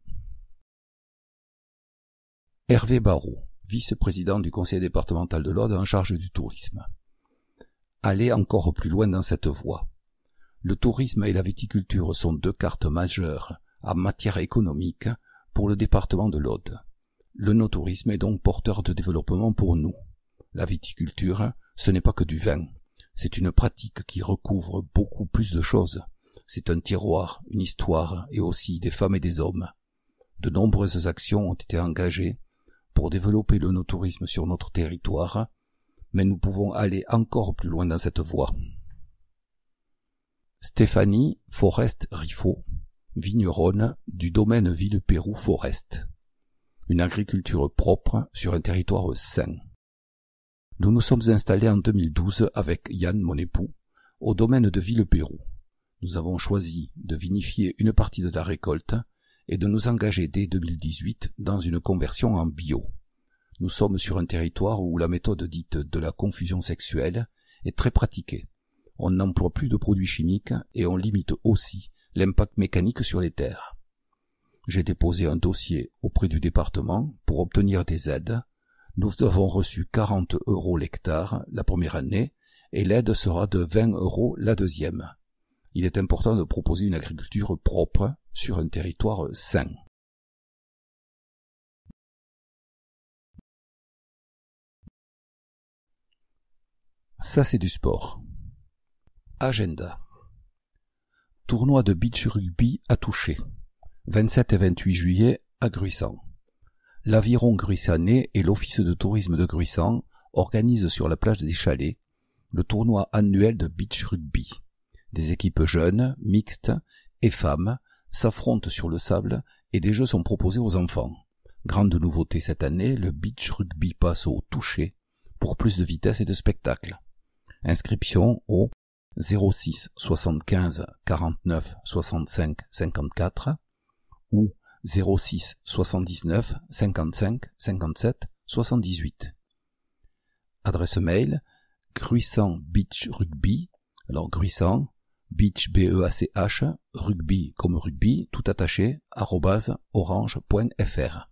Hervé Barrault, vice-président du conseil départemental de l'Aude en charge du tourisme. Allez encore plus loin dans cette voie. Le tourisme et la viticulture sont deux cartes majeures en matière économique pour le département de l'Aude. Le no-tourisme est donc porteur de développement pour nous. La viticulture, ce n'est pas que du vin. C'est une pratique qui recouvre beaucoup plus de choses. C'est un terroir, une histoire et aussi des femmes et des hommes. De nombreuses actions ont été engagées pour développer le no-tourisme sur notre territoire, mais nous pouvons aller encore plus loin dans cette voie. Stéphanie Forest-Riffaut, vigneronne du domaine Villepérou Forest. Une agriculture propre sur un territoire sain. Nous nous sommes installés en 2012 avec Yann, mon époux, au domaine de Villepérou. Nous avons choisi de vinifier une partie de la récolte et de nous engager dès 2018 dans une conversion en bio. Nous sommes sur un territoire où la méthode dite de la confusion sexuelle est très pratiquée. On n'emploie plus de produits chimiques et on limite aussi l'impact mécanique sur les terres. J'ai déposé un dossier auprès du département pour obtenir des aides. Nous avons reçu 40 € l'hectare la première année et l'aide sera de 20 € la deuxième. Il est important de proposer une agriculture propre sur un territoire sain. Ça c'est du sport. Agenda. Tournoi de beach rugby à Toucher. 27 et 28 juillet à Gruissant. L'Aviron Gruissanais et l'Office de tourisme de Gruissant organisent sur la plage des Chalets le tournoi annuel de beach rugby. Des équipes jeunes, mixtes et femmes s'affrontent sur le sable et des jeux sont proposés aux enfants. Grande nouveauté cette année, le beach rugby passe au toucher pour plus de vitesse et de spectacle. Inscription au 06 75 49 65 54 ou 06 79 55 57 78. Adresse mail Gruissant Beach Rugby, alors Gruissant Beach BEACH rugby comme rugby tout attaché @orange.fr.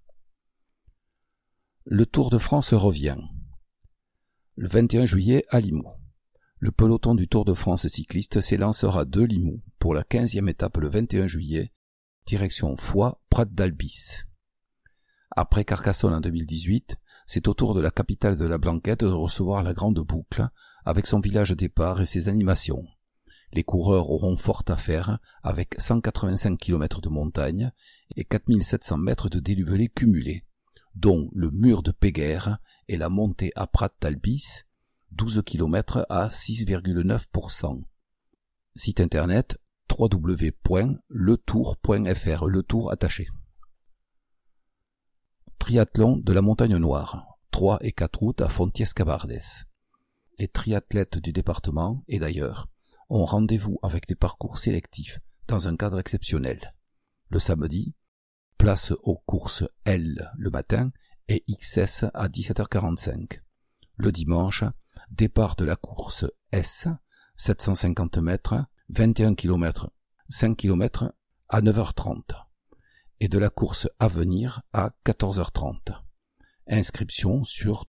Le Tour de France revient. Le 21 juillet à Limoux. Le peloton du Tour de France cycliste s'élancera de Limoux pour la 15e étape le 21 juillet, direction Foix, Prat d'Albis. Après Carcassonne en 2018, c'est au tour de la capitale de la Blanquette de recevoir la grande boucle avec son village départ et ses animations. Les coureurs auront fort à faire avec 185 km de montagne et 4700 mètres de dénivelé cumulé, dont le mur de Péguerre et la montée à Prat d'Albis, 12 km à 6,9%. Site internet www.letour.fr, le tour attaché. Triathlon de la Montagne Noire, 3 et 4 août à Fontiers-Cabardes. Les triathlètes du département et d'ailleurs ont rendez-vous avec des parcours sélectifs dans un cadre exceptionnel. Le samedi, place aux courses L le matin et XS à 17h45. Le dimanche, départ de la course S, 750 mètres, 21 km, 5 km à 9h30 et de la course à venir à 14h30. Inscription sur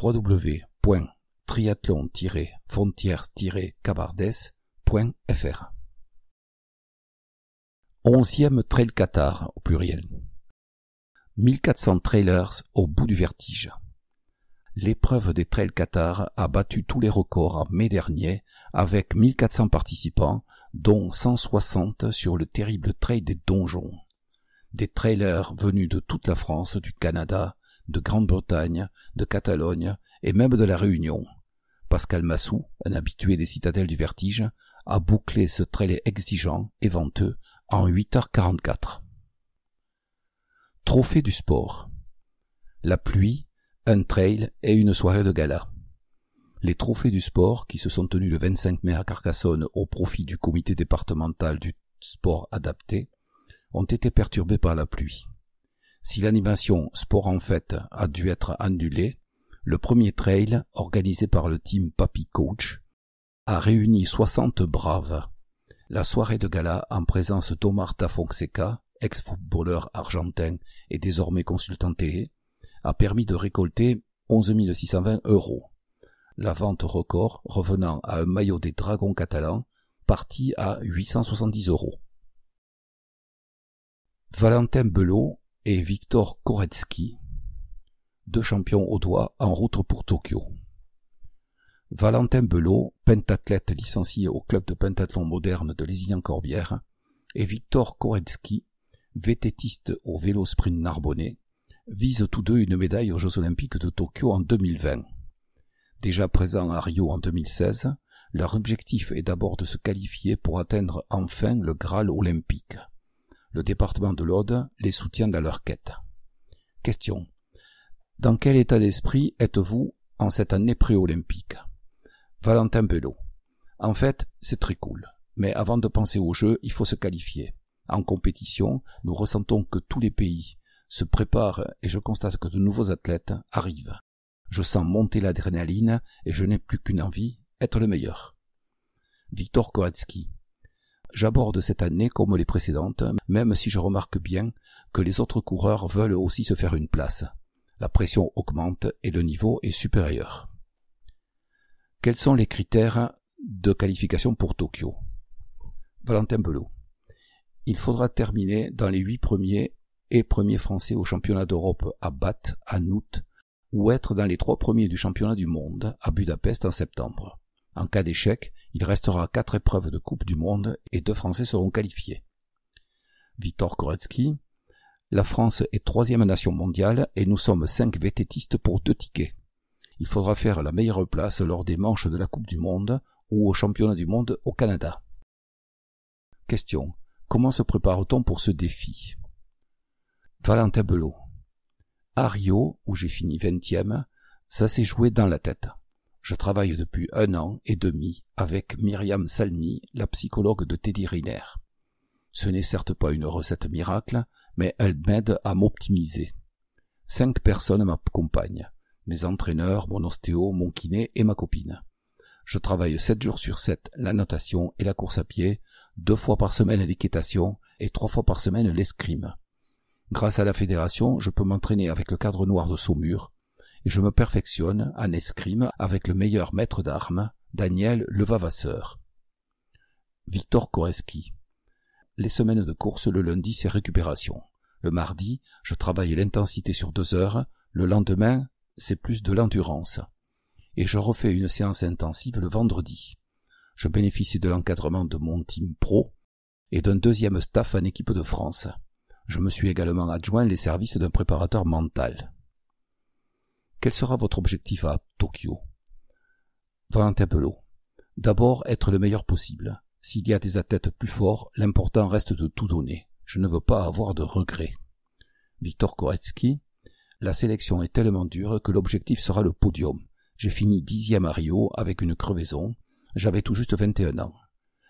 www.triathlon-fontiers-cabardes.fr. 11e Trail Qatar, au pluriel. 1400 trailers au bout du vertige. L'épreuve des Trails Qatar a battu tous les records en mai dernier avec 1400 participants, dont 160 sur le terrible trail des donjons. Des trailers venus de toute la France, du Canada, de Grande-Bretagne, de Catalogne et même de la Réunion. Pascal Massou, un habitué des citadelles du vertige, a bouclé ce trail exigeant et venteux en 8h44. Trophée du sport. La pluie, un trail et une soirée de gala. Les trophées du sport, qui se sont tenus le 25 mai à Carcassonne au profit du comité départemental du sport adapté, ont été perturbés par la pluie. Si l'animation Sport en Fête a dû être annulée, le premier trail, organisé par le team Papy Coach, a réuni 60 braves. La soirée de gala, en présence d'Omar Fonseca, ex-footballeur argentin et désormais consultant télé, a permis de récolter 11 620 €. La vente record revenant à un maillot des Dragons catalans, parti à 870 €. Valentin Belot et Victor Koretsky, deux champions audois en route pour Tokyo. Valentin Belot, pentathlète licencié au club de pentathlon moderne de Lézignan-Corbière, et Victor Koretsky, vététiste au vélo sprint narbonnais, visent tous deux une médaille aux Jeux Olympiques de Tokyo en 2020. Déjà présents à Rio en 2016, leur objectif est d'abord de se qualifier pour atteindre enfin le Graal olympique. Le département de l'Aude les soutient dans leur quête. Question. Dans quel état d'esprit êtes-vous en cette année pré-olympique? Valentin Belot. En fait, c'est très cool. Mais avant de penser aux Jeux, il faut se qualifier. En compétition, nous ressentons que tous les pays se préparent et je constate que de nouveaux athlètes arrivent. Je sens monter l'adrénaline et je n'ai plus qu'une envie, être le meilleur. Victor Koretsky. J'aborde cette année comme les précédentes, même si je remarque bien que les autres coureurs veulent aussi se faire une place. La pression augmente et le niveau est supérieur. Quels sont les critères de qualification pour Tokyo? Valentin Belot. Il faudra terminer dans les 8 premiers et premiers français au championnat d'Europe à Bath en août ou être dans les 3 premiers du championnat du monde à Budapest en septembre. En cas d'échec, il restera 4 épreuves de Coupe du Monde et 2 Français seront qualifiés. Victor Koretsky. La France est 3e nation mondiale et nous sommes 5 vététistes pour 2 tickets. Il faudra faire la meilleure place lors des manches de la Coupe du Monde ou au championnat du monde au Canada. Question. Comment se prépare-t-on pour ce défi? Valentin Belot. À Rio, où j'ai fini 20e, ça s'est joué dans la tête. Je travaille depuis 1 an et demi avec Myriam Salmi, la psychologue de Teddy Riner. Ce n'est certes pas une recette miracle, mais elle m'aide à m'optimiser. 5 personnes m'accompagnent. Mes entraîneurs, mon ostéo, mon kiné et ma copine. Je travaille 7 jours sur 7 la natation et la course à pied, 2 fois par semaine l'équitation et 3 fois par semaine l'escrime. Grâce à la fédération, je peux m'entraîner avec le cadre noir de Saumur et je me perfectionne en escrime avec le meilleur maître d'armes, Daniel Levavasseur. Victor Koretsky. Les semaines de course, le lundi, c'est récupération. Le mardi, je travaille l'intensité sur 2 heures. Le lendemain, c'est plus de l'endurance. Et je refais une séance intensive le vendredi. Je bénéficie de l'encadrement de mon team pro et d'un 2e staff en équipe de France. Je me suis également adjoint les services d'un préparateur mental. Quel sera votre objectif à Tokyo? Valentin Belot. D'abord, être le meilleur possible. S'il y a des athlètes plus forts, l'important reste de tout donner. Je ne veux pas avoir de regrets. Victor Koretsky. La sélection est tellement dure que l'objectif sera le podium. J'ai fini 10e à Rio avec une crevaison. J'avais tout juste 21 ans.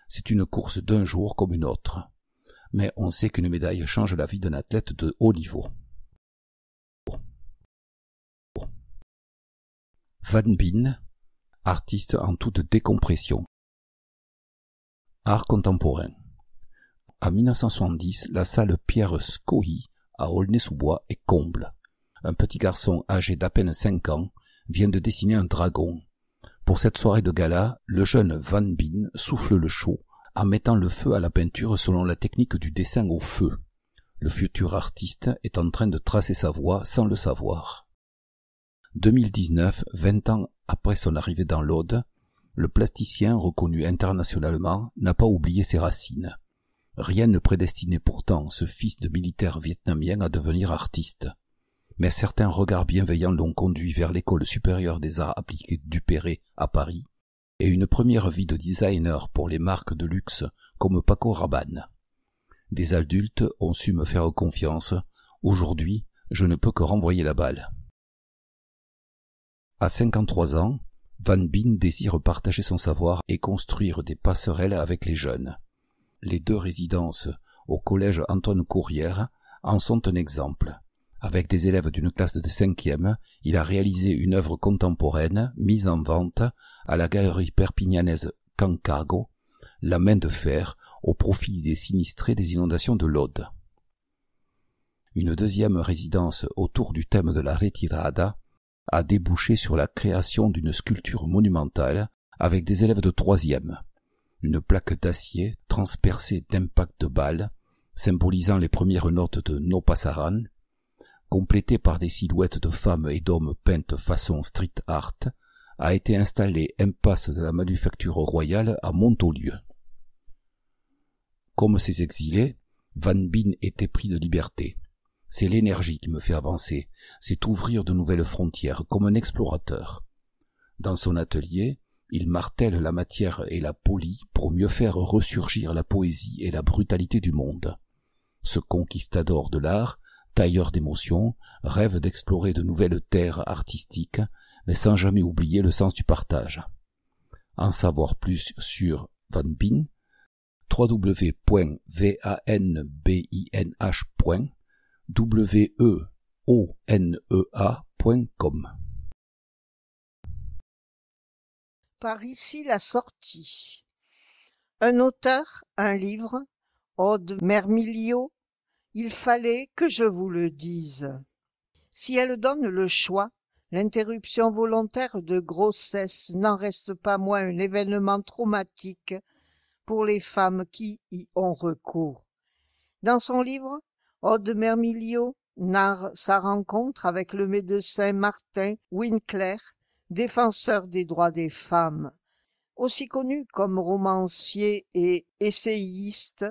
C'est une course d'un jour comme une autre. Mais on sait qu'une médaille change la vie d'un athlète de haut niveau. Van Bin, artiste en toute décompression. Art contemporain. En 1970, la salle Pierre Scohi à Aulnay-sous-Bois est comble. Un petit garçon âgé d'à peine 5 ans vient de dessiner un dragon. Pour cette soirée de gala, le jeune Van Bin souffle le chaud en mettant le feu à la peinture selon la technique du dessin au feu. Le futur artiste est en train de tracer sa voie sans le savoir. 2019, 20 ans après son arrivée dans l'Aude, le plasticien reconnu internationalement n'a pas oublié ses racines. Rien ne prédestinait pourtant ce fils de militaire vietnamien à devenir artiste. Mais certains regards bienveillants l'ont conduit vers l'école supérieure des arts appliqués Duperré à Paris et une première vie de designer pour les marques de luxe comme Paco Rabanne. Des adultes ont su me faire confiance. Aujourd'hui, je ne peux que renvoyer la balle. À 53 ans, Van Bien désire partager son savoir et construire des passerelles avec les jeunes. Les 2 résidences au collège Antoine Courrière en sont un exemple. Avec des élèves d'une classe de 5e, il a réalisé une œuvre contemporaine mise en vente à la galerie perpignanaise Cancago, La main de fer, au profit des sinistrés des inondations de l'Aude. Une 2e résidence autour du thème de la Retirada a débouché sur la création d'une sculpture monumentale avec des élèves de 3e. Une plaque d'acier transpercée d'impacts de balles, symbolisant les premières notes de No Pasaran, complétée par des silhouettes de femmes et d'hommes peintes façon street art, a été installée impasse de la Manufacture Royale à Montaulieu. Comme ces exilés, Van Bien était pris de liberté. C'est l'énergie qui me fait avancer, c'est ouvrir de nouvelles frontières comme un explorateur. Dans son atelier, il martèle la matière et la polie pour mieux faire ressurgir la poésie et la brutalité du monde. Ce conquistador de l'art, tailleur d'émotions, rêve d'explorer de nouvelles terres artistiques, mais sans jamais oublier le sens du partage. En savoir plus sur Van Bien, www.vanbin.weonea.com. Par ici la sortie. Un auteur, un livre, Aude Mermilio, il fallait que je vous le dise. Si elle donne le choix, l'interruption volontaire de grossesse n'en reste pas moins un événement traumatique pour les femmes qui y ont recours. Dans son livre, Aude Mermilio narre sa rencontre avec le médecin Martin Winkler, défenseur des droits des femmes. Aussi connu comme romancier et essayiste,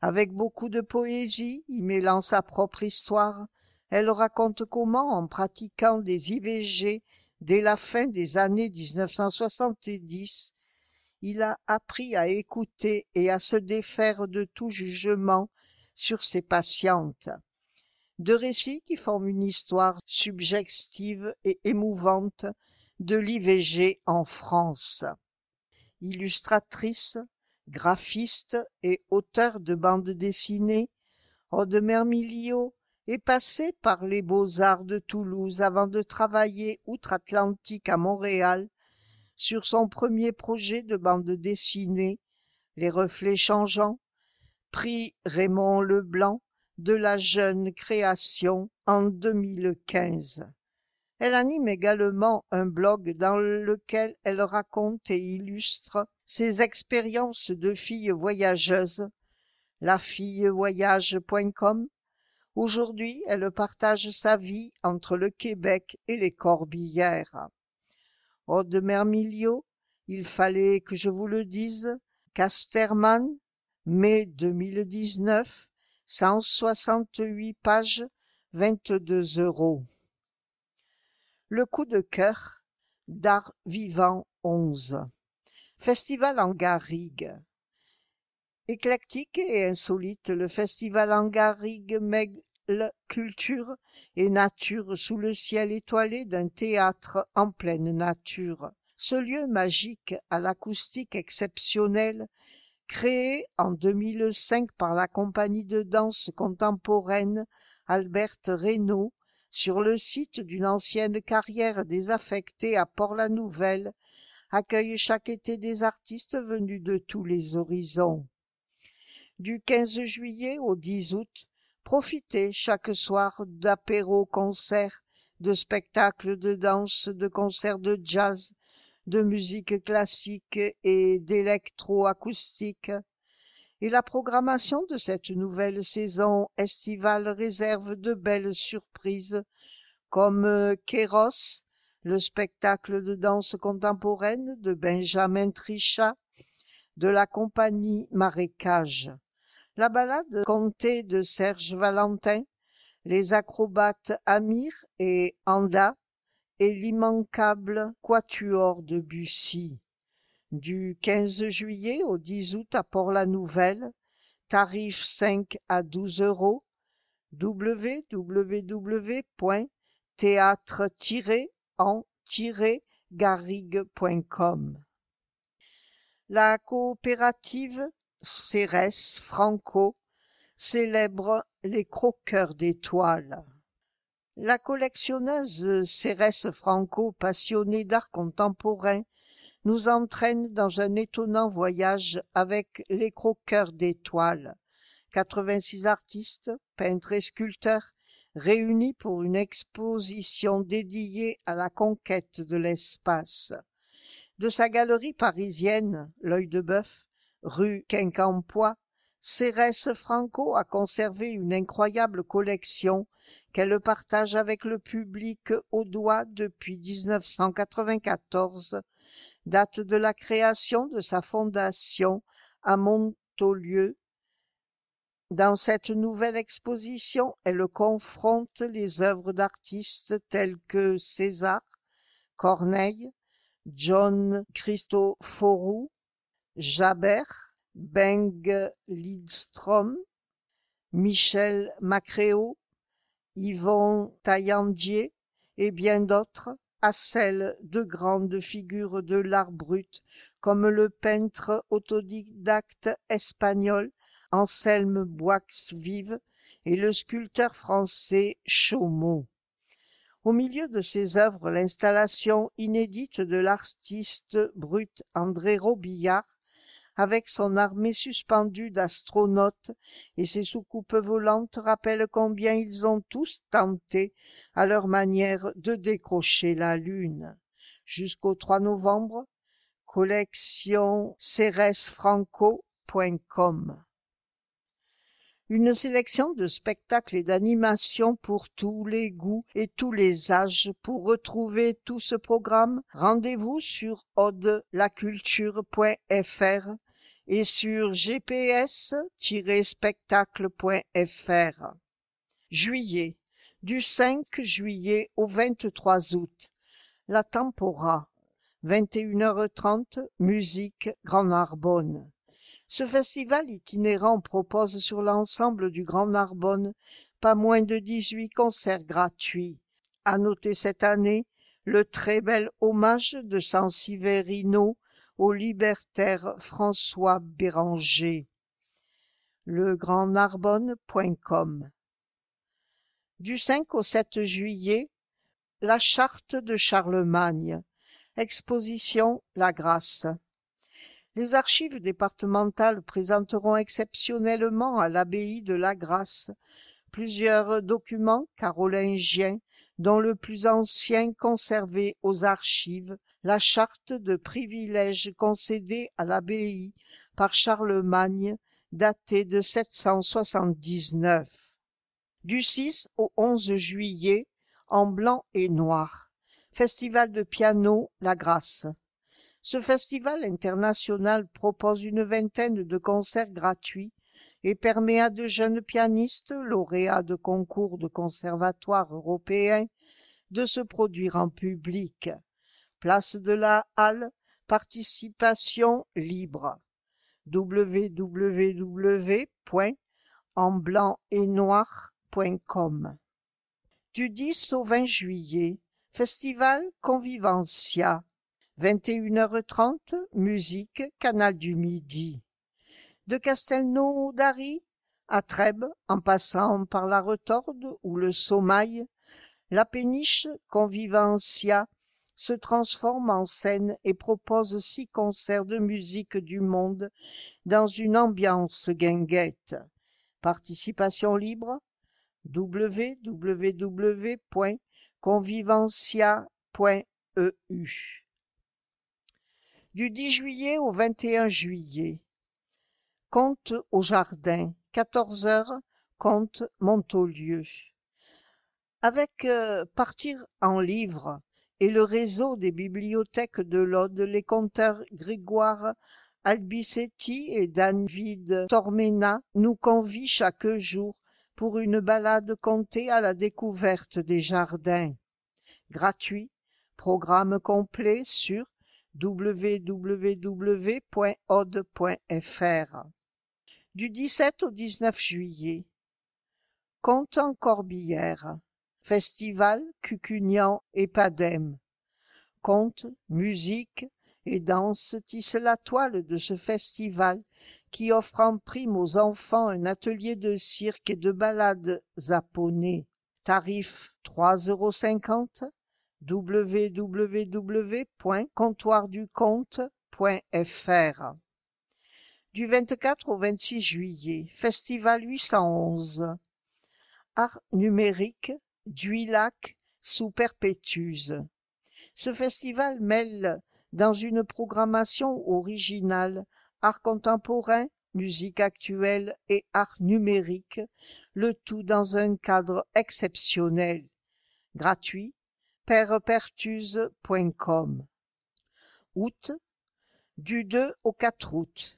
avec beaucoup de poésie, y mêlant sa propre histoire, elle raconte comment, en pratiquant des IVG dès la fin des années 1970, il a appris à écouter et à se défaire de tout jugement sur ses patientes. 2 récits qui forment une histoire subjective et émouvante de l'IVG en France. Illustratrice, graphiste et auteure de bandes dessinées, Aude Mermilio est passée par les Beaux-Arts de Toulouse avant de travailler outre-Atlantique à Montréal sur son premier projet de bande dessinée, Les Reflets Changeants, prix Raymond Leblanc de la Jeune Création en 2015. Elle anime également un blog dans lequel elle raconte et illustre ses expériences de fille voyageuse, lafillevoyage.com. Aujourd'hui, elle partage sa vie entre le Québec et les Corbières. Aude Mermilio, il fallait que je vous le dise, Casterman, mai 2019, 168 pages, 22 €. Le coup de cœur d'Art Vivant 11. Festival en garrigue. Éclectique et insolite, le festival en garrigue mêle culture et nature sous le ciel étoilé d'un théâtre en pleine nature. Ce lieu magique à l'acoustique exceptionnelle, créé en 2005 par la compagnie de danse contemporaine Alberte Reynaud, sur le site d'une ancienne carrière désaffectée à Port-la-Nouvelle, accueille chaque été des artistes venus de tous les horizons. Du 15 juillet au 10 août, profitez chaque soir d'apéros-concerts, de spectacles de danse, de concerts de jazz, de musique classique et d'électroacoustique. Et la programmation de cette nouvelle saison estivale réserve de belles surprises comme Kéros, le spectacle de danse contemporaine de Benjamin Trichat, de la compagnie Marécage, la balade contée de Serge Valentin, les acrobates Amir et Anda et l'immanquable quatuor de Bussy. Du 15 juillet au 10 août à Port-la-Nouvelle, tarif 5 à 12 €, www.théâtre-en-garrigue.com. La coopérative Cérès Franco célèbre les croqueurs d'étoiles. La collectionneuse Cérès Franco, passionnée d'art contemporain, nous entraîne dans un étonnant voyage avec les croqueurs d'étoiles. 86 artistes, peintres et sculpteurs réunis pour une exposition dédiée à la conquête de l'espace. De sa galerie parisienne, l'Œil de Bœuf, rue Quincampoix, Cérès Franco a conservé une incroyable collection qu'elle partage avec le public au doigt depuis 1994, date de la création de sa fondation à Montaulieu. Dans cette nouvelle exposition, elle confronte les œuvres d'artistes tels que César, Corneille, John Christoforou, Jabert, Bengt Lidström, Michel Macréo, Yvon Taillandier et bien d'autres, à celles de grandes figures de l'art brut comme le peintre autodidacte espagnol Anselme Boix-Vive et le sculpteur français Chaumont. Au milieu de ses œuvres, l'installation inédite de l'artiste brut André Robillard, avec son armée suspendue d'astronautes et ses soucoupes volantes, rappelle combien ils ont tous tenté, à leur manière, de décrocher la Lune. Jusqu'au 3 novembre, collection ceresfranco.com. Une sélection de spectacles et d'animations pour tous les goûts et tous les âges. Pour retrouver tout ce programme, rendez-vous sur odelaculture.fr et sur gps-spectacle.fr. Juillet. Du 5 juillet au 23 août. La Tempora. 21h30, musique Grand Narbonne. Ce festival itinérant propose sur l'ensemble du Grand Narbonne pas moins de 18 concerts gratuits. À noter cette année le très bel hommage de Sanseverino au libertaire François Béranger. legrandnarbonne.com. Du 5 au 7 juillet, la Charte de Charlemagne. Exposition La Grâce. Les archives départementales présenteront exceptionnellement à l'abbaye de la Grâce plusieurs documents carolingiens, dont le plus ancien conservé aux archives, la charte de privilèges concédée à l'abbaye par Charlemagne, datée de 779. Du 6 au 11 juillet, en blanc et noir. Festival de piano La Grâce. Ce festival international propose une vingtaine de concerts gratuits et permet à de jeunes pianistes, lauréats de concours de conservatoires européens, de se produire en public. Place de la Halle, participation libre. www.enblancetnoir.com. Du 10 au 20 juillet, Festival Convivencia. 21h30, musique Canal du Midi. De Castelnaudary à Trèbes, en passant par la Retorde ou le Sommail, la péniche Convivencia se transforme en scène et propose 6 concerts de musique du monde dans une ambiance guinguette. Participation libre, www.convivencia.eu. Du 10 juillet au 21 juillet, Conte au jardin, 14 heures, conte Montaulieu. Avec Partir en livre et le réseau des bibliothèques de l'Aude, les conteurs Grégoire Albisetti et David Tormena nous convient chaque jour pour une balade contée à la découverte des jardins. Gratuit, programme complet sur www.aude.fr. Du 17 au 19 juillet, Conte en Corbière, festival Cucugnan et Padem. Conte, musique et danse tissent la toile de ce festival qui offre en prime aux enfants un atelier de cirque et de ballades à poney. Tarif 3,50 €, www.comptoirduconte.fr. Du 24 au 26 juillet, Festival 811, art numérique, Duilac sous Perpétuse. Ce festival mêle dans une programmation originale art contemporain, musique actuelle et art numérique, le tout dans un cadre exceptionnel. Gratuit, perpertuse.com. Août, du 2 au 4 août.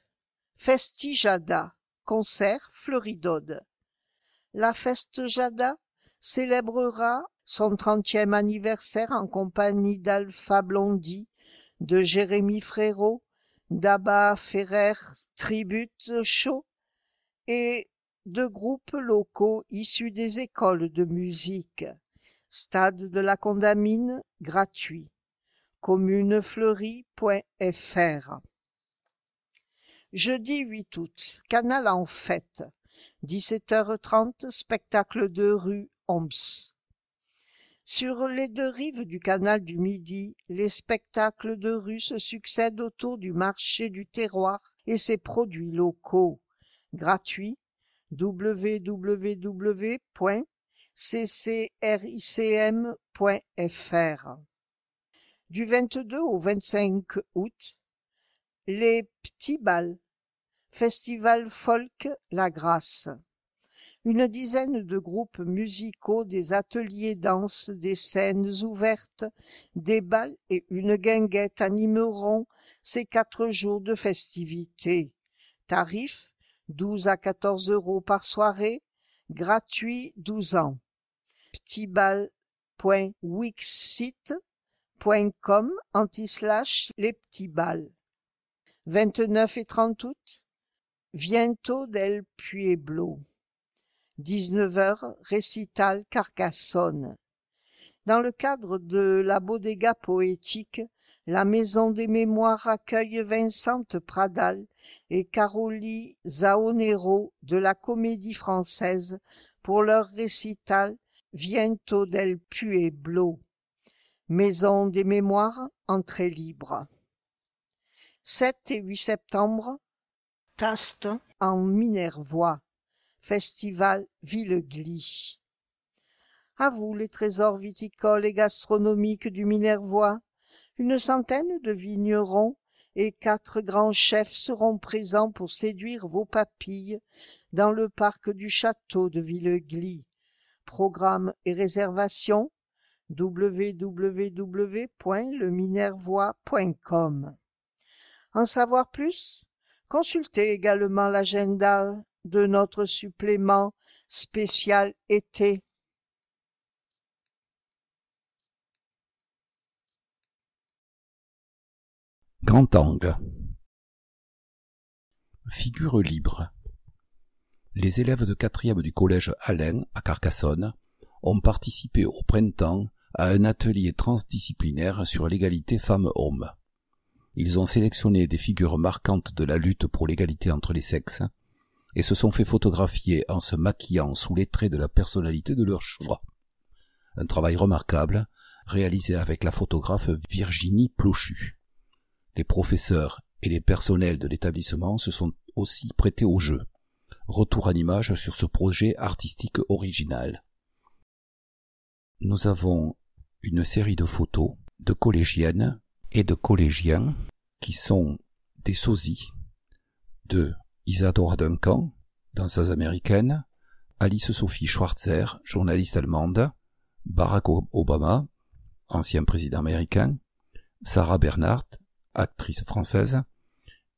Festijada, concert Fleuridode. La Festejada célébrera son 30e anniversaire en compagnie d'Alpha Blondy, de Jérémy Frérot, d'Abba Ferrer Tribute Show et de groupes locaux issus des écoles de musique. Stade de la Condamine, gratuit. communefleurie.fr. Jeudi 8 août, Canal en fête, 17h30, spectacle de rue Homs. Sur les deux rives du canal du Midi, les spectacles de rue se succèdent autour du marché du terroir et ses produits locaux. Gratuit, www.ccricm.fr. Du 22 au 25 août, les Petits Bals, Festival Folk La Grâce. Une dizaine de groupes musicaux, des ateliers danse, des scènes ouvertes, des bals et une guinguette animeront ces 4 jours de festivités. Tarif 12 à 14 € par soirée, gratuit 12 ans. petitsbals.wixsite.com /les petits bals. 29 et 30 août, Viento del Pueblo. 19h, récital Carcassonne. Dans le cadre de la Bodega poétique, la Maison des Mémoires accueille Vincente Pradal et Caroli Zaonero de la Comédie Française pour leur récital Viento del Pueblo. Maison des Mémoires, entrée libre. 7 et 8 septembre, Taste en Minervois. Festival Villegly. À vous les trésors viticoles et gastronomiques du Minervois. Une centaine de vignerons et 4 grands chefs seront présents pour séduire vos papilles dans le parc du château de Villegly. Programme et réservation www.leminervois.com. En savoir plus? Consultez également l'agenda de notre supplément spécial été. Grand angle. Figure libre. Les élèves de 4e du collège Alain, à Carcassonne, ont participé au printemps à un atelier transdisciplinaire sur l'égalité femmes-hommes. Ils ont sélectionné des figures marquantes de la lutte pour l'égalité entre les sexes et se sont fait photographier en se maquillant sous les traits de la personnalité de leur choix. Un travail remarquable, réalisé avec la photographe Virginie Plochu. Les professeurs et les personnels de l'établissement se sont aussi prêtés au jeu. Retour en images sur ce projet artistique original. Nous avons une série de photos de collégiennes et de collégiens qui sont des sosies de Isadora Duncan, danseuse américaine, Alice Sophie Schwarzer, journaliste allemande, Barack Obama, ancien président américain, Sarah Bernhardt, actrice française,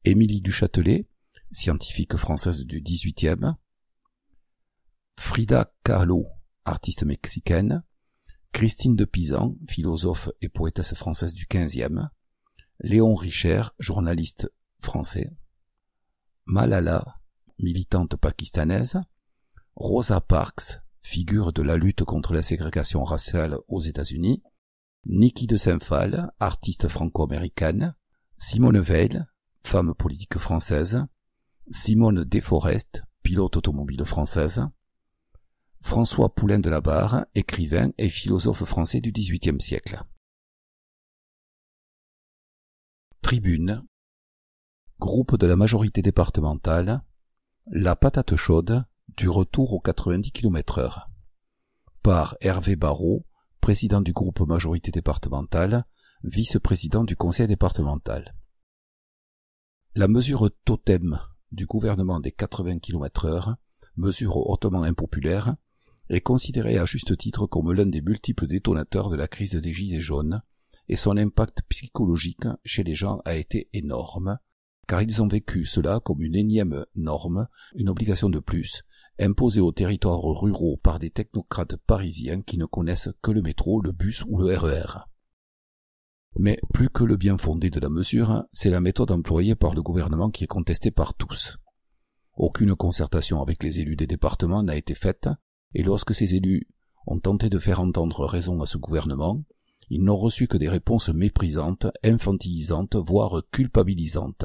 Émilie du Châtelet, scientifique française du XVIIIe, Frida Kahlo, artiste mexicaine, Christine de Pisan, philosophe et poétesse française du XVe, Léon Richer, journaliste français, Malala, militante pakistanaise, Rosa Parks, figure de la lutte contre la ségrégation raciale aux États-Unis, Niki de Saint-Phal, artiste franco-américaine, Simone Veil, femme politique française, Simone Desforest, pilote automobile française, François Poulain de la Barre, écrivain et philosophe français du XVIIIe siècle. Tribune. Groupe de la majorité départementale. La patate chaude du retour aux 90 km/h. Par Hervé Barrault, président du groupe majorité départementale, vice-président du conseil départemental. La mesure totem du gouvernement des 80 km/h, mesure hautement impopulaire, est considérée à juste titre comme l'un des multiples détonateurs de la crise des Gilets jaunes, et son impact psychologique chez les gens a été énorme, car ils ont vécu cela comme une énième norme, une obligation de plus, imposée aux territoires ruraux par des technocrates parisiens qui ne connaissent que le métro, le bus ou le RER. Mais plus que le bien fondé de la mesure, c'est la méthode employée par le gouvernement qui est contestée par tous. Aucune concertation avec les élus des départements n'a été faite, et lorsque ces élus ont tenté de faire entendre raison à ce gouvernement, ils n'ont reçu que des réponses méprisantes, infantilisantes, voire culpabilisantes.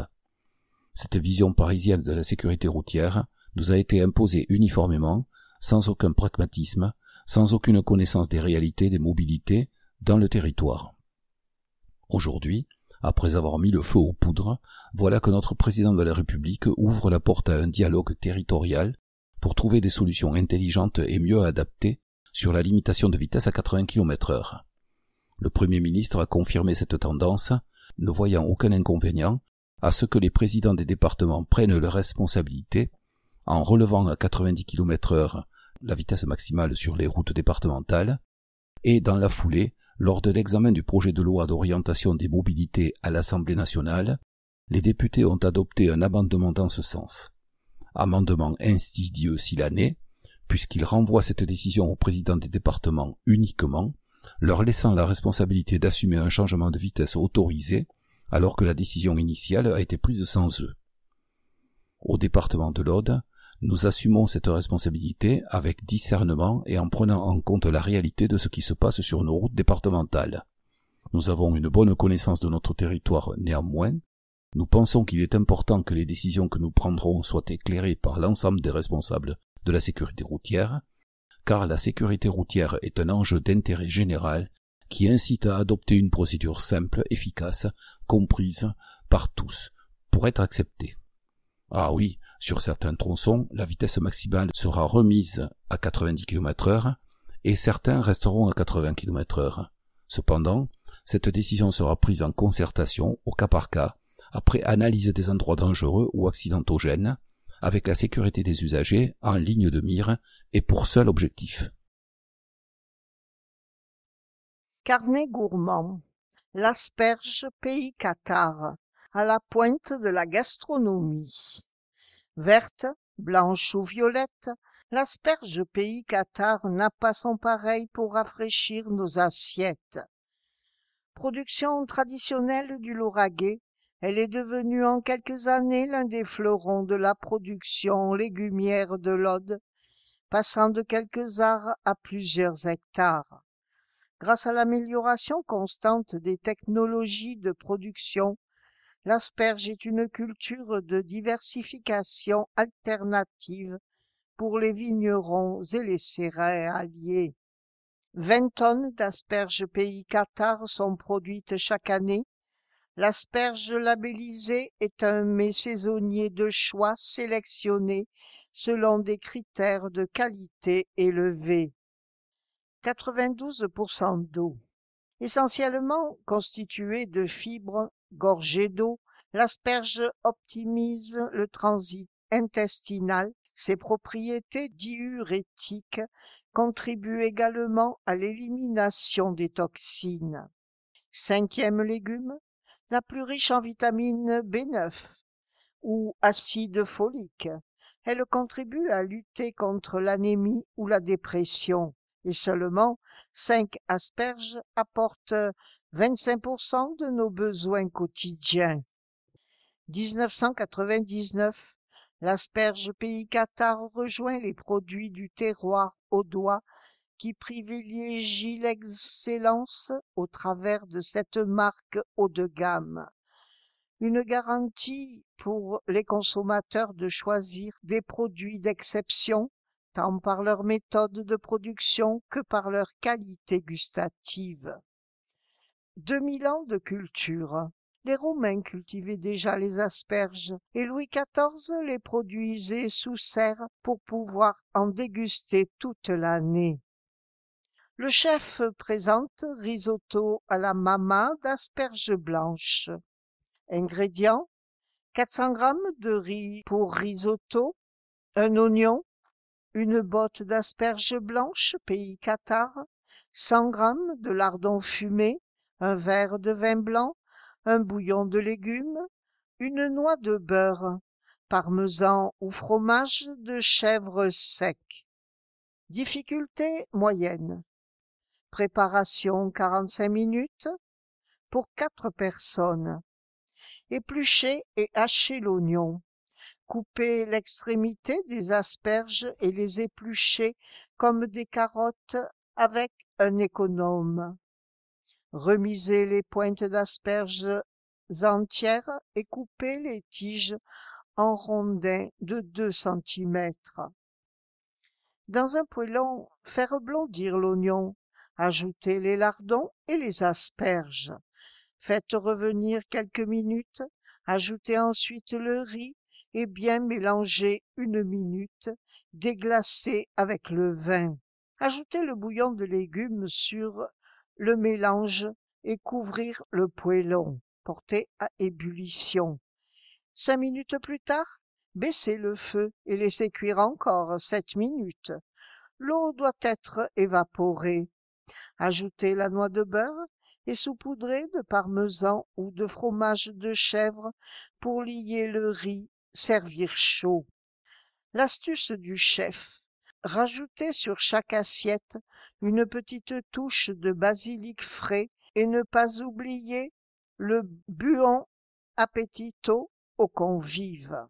Cette vision parisienne de la sécurité routière nous a été imposée uniformément, sans aucun pragmatisme, sans aucune connaissance des réalités des mobilités dans le territoire. Aujourd'hui, après avoir mis le feu aux poudres, voilà que notre président de la République ouvre la porte à un dialogue territorial pour trouver des solutions intelligentes et mieux adaptées sur la limitation de vitesse à 80 km/h. Le Premier ministre a confirmé cette tendance, ne voyant aucun inconvénient à ce que les présidents des départements prennent leurs responsabilités en relevant à 90 km/h la vitesse maximale sur les routes départementales, et dans la foulée, lors de l'examen du projet de loi d'orientation des mobilités à l'Assemblée nationale, les députés ont adopté un amendement dans ce sens. Amendement insidieux s'il en est, puisqu'il renvoie cette décision au président des départements uniquement, leur laissant la responsabilité d'assumer un changement de vitesse autorisé, alors que la décision initiale a été prise sans eux. Au département de l'Aude, nous assumons cette responsabilité avec discernement et en prenant en compte la réalité de ce qui se passe sur nos routes départementales. Nous avons une bonne connaissance de notre territoire néanmoins. Nous pensons qu'il est important que les décisions que nous prendrons soient éclairées par l'ensemble des responsables de la sécurité routière, car la sécurité routière est un enjeu d'intérêt général qui incite à adopter une procédure simple, efficace, comprise par tous, pour être acceptée. Ah oui, sur certains tronçons, la vitesse maximale sera remise à 90 km/h et certains resteront à 80 km/h. Cependant, cette décision sera prise en concertation, au cas par cas, après analyse des endroits dangereux ou accidentogènes, avec la sécurité des usagers en ligne de mire et pour seul objectif. Carnet gourmand. L'asperge pays Qatar, à la pointe de la gastronomie. Verte, blanche ou violette, l'asperge pays Qatar n'a pas son pareil pour rafraîchir nos assiettes. Production traditionnelle du Lauragais, elle est devenue en quelques années l'un des fleurons de la production légumière de l'Aude, passant de quelques ares à plusieurs hectares. Grâce à l'amélioration constante des technologies de production, l'asperge est une culture de diversification alternative pour les vignerons et les céréaliers. 20 tonnes d'asperges pays Qatar sont produites chaque année. L'asperge labellisée est un mets saisonnier de choix sélectionné selon des critères de qualité élevés. 92% d'eau. Essentiellement constituée de fibres gorgées d'eau, l'asperge optimise le transit intestinal, ses propriétés diurétiques contribuent également à l'élimination des toxines. 5e légume, la plus riche en vitamine B9 ou acide folique. Elle contribue à lutter contre l'anémie ou la dépression et seulement 5 asperges apportent 25% de nos besoins quotidiens. 1999, l'asperge pays Qatar rejoint les produits du terroir audois qui privilégie l'excellence au travers de cette marque haut de gamme. Une garantie pour les consommateurs de choisir des produits d'exception, tant par leur méthode de production que par leur qualité gustative. 2000 ans de culture. Les Romains cultivaient déjà les asperges et Louis XIV les produisait sous serre pour pouvoir en déguster toute l'année. Le chef présente risotto à la mama d'asperges blanches. Ingrédients: 400 g de riz pour risotto, un oignon, une botte d'asperges blanches pays Qatar, 100 g de lardons fumés, un verre de vin blanc, un bouillon de légumes, une noix de beurre, parmesan ou fromage de chèvre sec. Difficulté moyenne. Préparation 45 minutes pour 4 personnes. Éplucher et hacher l'oignon. Couper l'extrémité des asperges et les éplucher comme des carottes avec un économe. Remiser les pointes d'asperges entières et couper les tiges en rondins de 2 cm. Dans un poêlon, faire blondir l'oignon. Ajoutez les lardons et les asperges. Faites revenir quelques minutes, ajoutez ensuite le riz et bien mélanger 1 minute, déglacez avec le vin. Ajoutez le bouillon de légumes sur le mélange et couvrir le poêlon, porter à ébullition. 5 minutes plus tard, baissez le feu et laissez cuire encore 7 minutes. L'eau doit être évaporée. Ajoutez la noix de beurre et saupoudrez de parmesan ou de fromage de chèvre pour lier le riz, servir chaud. L'astuce du chef. Rajoutez sur chaque assiette une petite touche de basilic frais et ne pas oublier le buon appetito aux convives.